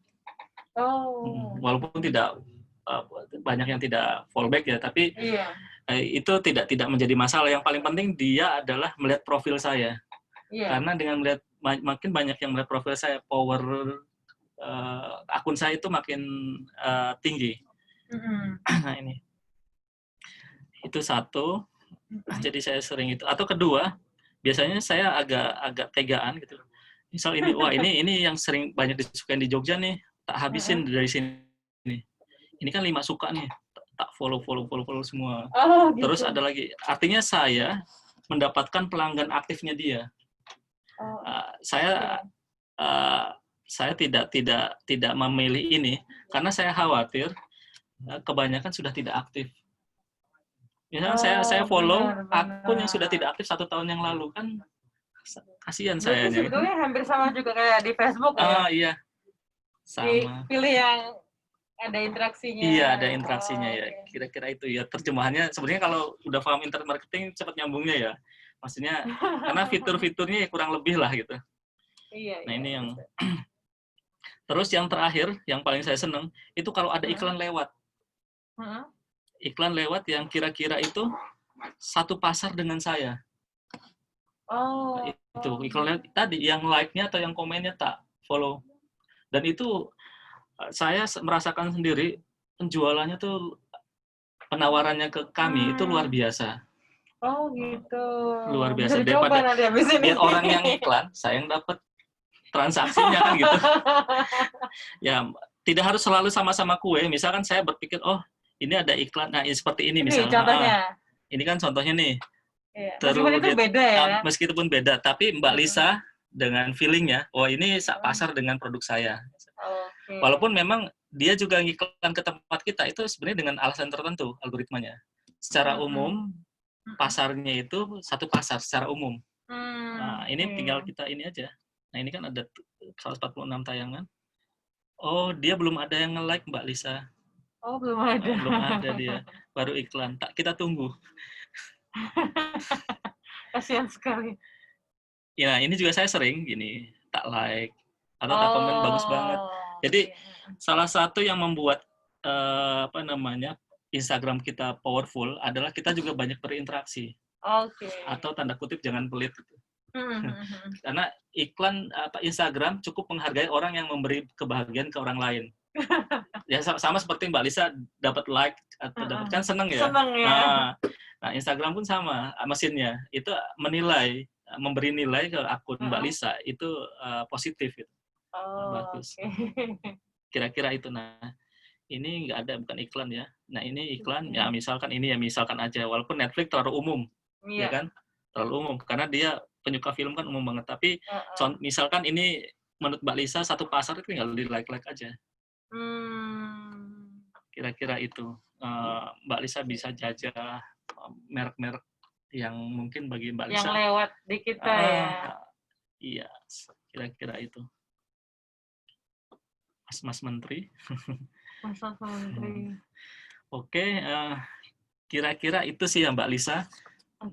Walaupun tidak banyak yang tidak fallback ya, tapi itu tidak menjadi masalah. Yang paling penting dia adalah melihat profil saya. Karena dengan melihat makin banyak yang melihat profil saya, power akun saya itu makin tinggi. Nah, ini. Itu satu. Jadi saya sering itu. Atau kedua, biasanya saya agak tegaan gitu. Misal ini, wah ini yang sering banyak disukain di Jogja nih, tak habisin dari sini. Ini kan 5 suka nih, tak follow semua. Gitu. Terus ada lagi, artinya saya mendapatkan pelanggan aktifnya dia. Saya tidak memilih ini karena saya khawatir kebanyakan sudah tidak aktif. Misalnya saya follow akun yang sudah tidak aktif 1 tahun yang lalu, kan kasihan saya. Sebetulnya hampir sama juga kayak di Facebook ya. Iya, sama. Pilih yang ada interaksinya. Iya, ada interaksinya ya. Kira-kira itu ya terjemahannya. Sebenarnya kalau udah paham internet marketing cepat nyambungnya ya. Maksudnya karena fitur-fiturnya ya kurang lebih lah gitu. Iya. Nah, ini yang terus yang terakhir, yang paling saya seneng itu kalau ada iklan lewat. Iklan lewat yang kira-kira itu satu pasar dengan saya. Itu iklan lewat tadi yang like-nya atau yang komennya tak follow. Dan itu saya merasakan sendiri penjualannya tuh, penawarannya ke kami itu luar biasa. Oh gitu. Luar biasa. Daripada lihat orang yang iklan, saya yang dapat transaksinya kan gitu. Ya, tidak harus selalu sama-sama kue. Misalkan saya berpikir, oh ini ada iklan, nah ini seperti ini misalnya. Contohnya. Ini kan contohnya nih. Iya. Meskipun itu beda ya. Meskipun beda, tapi Mbak Lisa dengan feelingnya, oh ini pasar dengan produk saya. Walaupun memang dia juga ngiklan ke tempat kita, itu sebenarnya dengan alasan tertentu algoritmanya. Secara umum, pasarnya itu satu pasar secara umum. Nah, ini tinggal kita ini aja. Nah, ini kan ada 146 tayangan. Oh, dia belum ada yang nge-like, Mbak Lisa. Oh, belum ada. Belum ada dia. Baru iklan. Kita tunggu. Kasihan sekali. Ya, ini juga saya sering gini, tak like atau tak komen bagus banget. Jadi salah satu yang membuat Instagram kita powerful adalah kita juga banyak berinteraksi. Atau tanda kutip jangan pelit. Karena iklan Instagram cukup menghargai orang yang memberi kebahagiaan ke orang lain. Ya sama seperti Mbak Lisa dapat like atau dapat kan seneng ya. Seneng ya. Nah, Instagram pun sama mesinnya itu menilai, memberi nilai ke akun Mbak Lisa itu positif gitu. Bagus. Kira-kira itu. Nah, ini nggak ada, bukan iklan ya. Nah, ini iklan ya misalkan ini ya misalkan aja, walaupun Netflix terlalu umum, ya kan? Terlalu umum karena dia penyuka film kan umum banget. Tapi misalkan ini menurut Mbak Lisa satu pasar itu tinggal di like aja. Kira-kira itu. Mbak Lisa bisa jajah merek-merek yang mungkin bagi Mbak Yang Lisa. lewat di kita ya. Iya, kira-kira itu. Mas Menteri. Mas Menteri. Oke, kira-kira itu sih ya Mbak Lisa.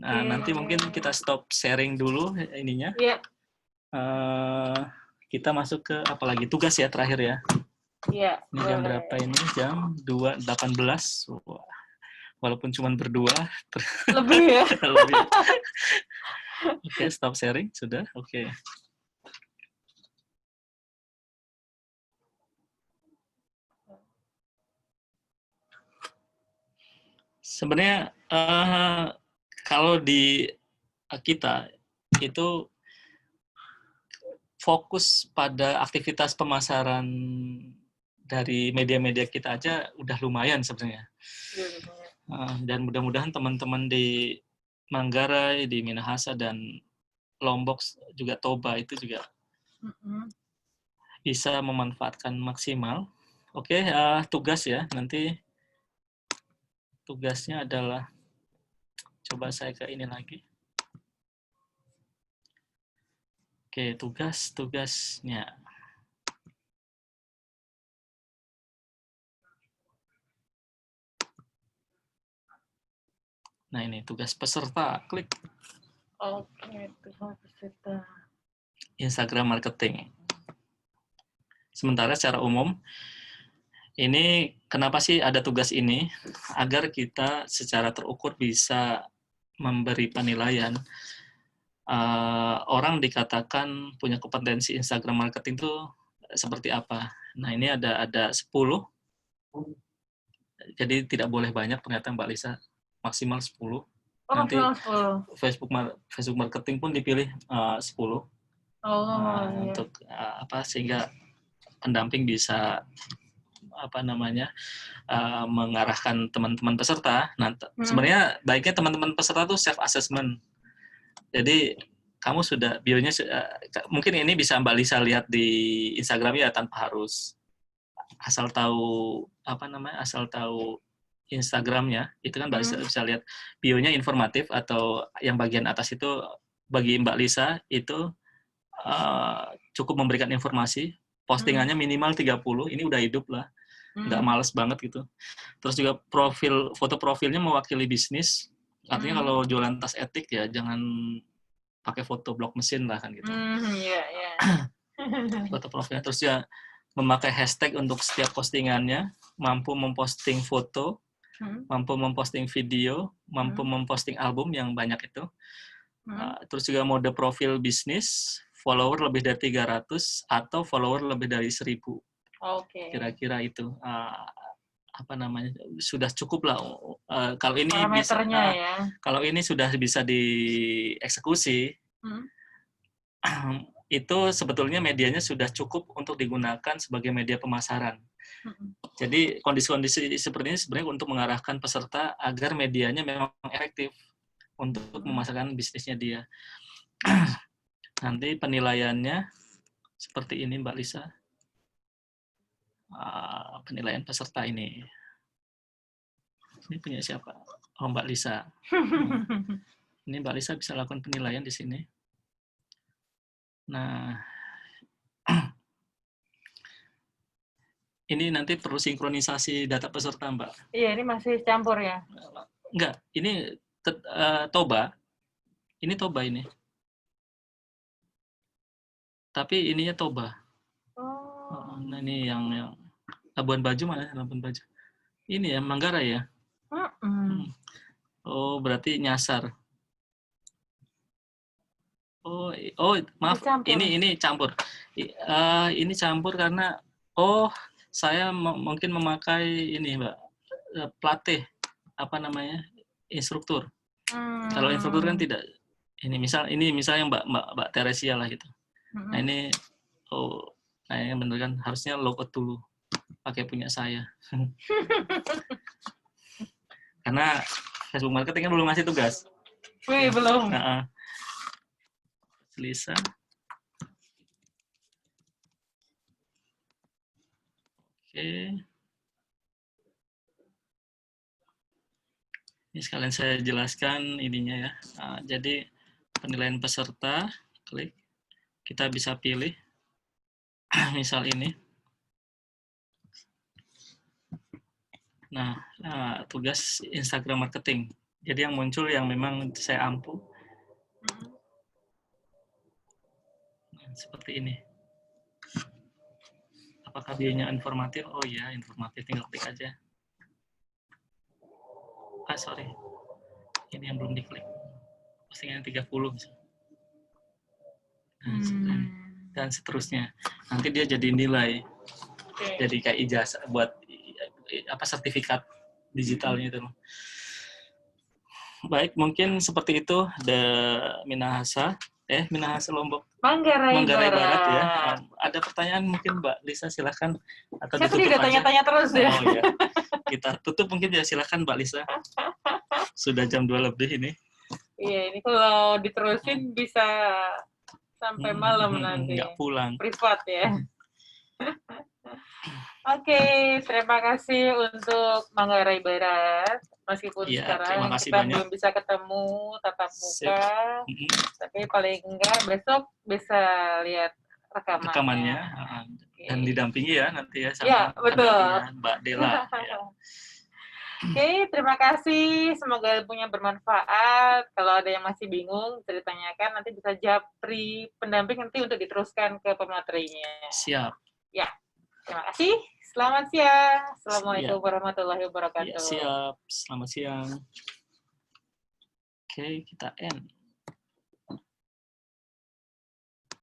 Nah, nanti mungkin kita stop sharing dulu ininya. Iya. Kita masuk ke apalagi tugas ya terakhir ya. Iya. Ini jam berapa ini? Jam 2.18. Wah, walaupun cuma berdua. Lebih ya? Lebih. Oke, stop sharing. Sudah? Oke. Sebenarnya kalau di kita itu fokus pada aktivitas pemasaran dari media-media kita aja udah lumayan sebenarnya. Dan mudah-mudahan teman-teman di Manggarai, di Minahasa, dan Lombok juga Toba itu juga bisa memanfaatkan maksimal. Oke, tugas ya. Nanti tugasnya adalah, coba saya ke ini lagi. Oke, tugasnya. Nah ini tugas peserta, klik Oke, tugas peserta. Instagram marketing. Sementara secara umum, ini kenapa sih ada tugas ini? Agar kita secara terukur bisa memberi penilaian. Orang dikatakan punya kompetensi Instagram marketing itu seperti apa? Nah ini ada 10. Jadi tidak boleh banyak ternyata Mbak Lisa, maksimal 10. Nanti Facebook marketing pun dipilih 10. Iya. Untuk sehingga pendamping bisa mengarahkan teman-teman peserta. Nah, sebenarnya baiknya teman-teman peserta tuh self assessment. Jadi kamu sudah bionya mungkin ini bisa Mbak Lisa lihat di Instagram ya, tanpa harus asal tahu Instagramnya. Itu kan Mbak Lisa bisa lihat bionya informatif, atau yang bagian atas itu bagi Mbak Lisa itu cukup memberikan informasi. Postingannya minimal 30, ini udah hidup lah. Nggak males banget gitu. Terus juga foto profilnya mewakili bisnis. Artinya kalau jualan tas etik ya jangan pakai foto blok mesin lah kan gitu. Foto profilnya. Terus ya memakai hashtag untuk setiap postingannya, mampu memposting foto, mampu memposting video, mampu memposting album yang banyak itu. Terus juga mode profil bisnis, follower lebih dari 300 atau follower lebih dari 1.000. Kira-kira itu sudah cukup lah. Kalau ini bisa, kalau ini sudah bisa dieksekusi, itu sebetulnya medianya sudah cukup untuk digunakan sebagai media pemasaran. Jadi kondisi-kondisi seperti ini sebenarnya untuk mengarahkan peserta agar medianya memang efektif untuk memasarkan bisnisnya dia. Nanti penilaiannya seperti ini Mbak Lisa. Penilaian peserta ini. Ini punya siapa? Oh, Mbak Lisa. Ini Mbak Lisa bisa lakukan penilaian di sini. Nah, ini nanti perlu sinkronisasi data peserta, Mbak. Iya, ini masih campur ya? Enggak, ini Toba. Ini Toba ini. Tapi ininya Toba. Nah, ini yang Labuan Bajo mana? Labuan Bajo. Ini ya, Manggarai ya? Oh, berarti nyasar. Oh, maaf. Ini campur. Ini campur karena saya mungkin memakai ini, Mbak. Pelatih instruktur. Kalau instruktur kan tidak. Ini misal yang Mbak Teresia lah gitu. Nah, ini ini bener kan harusnya logout dulu pakai punya saya. Karena Facebook marketing kan belum ngasih tugas. Belum. Lisa. Oke. Ini sekalian saya jelaskan ininya ya. Jadi penilaian peserta, klik, kita bisa pilih, misal ini. Nah, tugas Instagram marketing. Jadi yang muncul yang memang saya ampu. Nah, seperti ini. Apakah bionya informatif? Oh iya, informatif. Tinggal klik aja. Sorry. Ini yang belum diklik. Postingan 30 misalnya. Nah, dan seterusnya. Nanti dia jadi nilai. Jadi kayak ijazah buat sertifikat digitalnya itu. Baik, mungkin seperti itu Minahasa Lombok. Manggarai Barat ya. Ada pertanyaan mungkin Mbak Lisa, silakan, atau saya tadi ditutup udah aja. Tanya-tanya terus ya. Oh ya. Kita tutup mungkin ya, silakan Mbak Lisa. Sudah jam 2 lebih ini. Iya, ini kalau diterusin bisa sampai malam nanti. Nggak pulang. Privat ya. Oke, terima kasih untuk Manggarai Barat. Meskipun sekarang kita banyak. belum bisa ketemu tatap muka, tapi paling enggak besok bisa lihat rekamannya. Dan didampingi ya nanti ya sama ya, betul. Mbak Dela. Ya. Oke, terima kasih. Semoga ilmunya bermanfaat. Kalau ada yang masih bingung, bisa ditanyakan. Nanti bisa japri pendamping nanti untuk diteruskan ke pematerinya. Siap. Ya, terima kasih. Selamat siang. Assalamualaikum warahmatullahi wabarakatuh. Ya, siap. Selamat siang. Oke, kita end.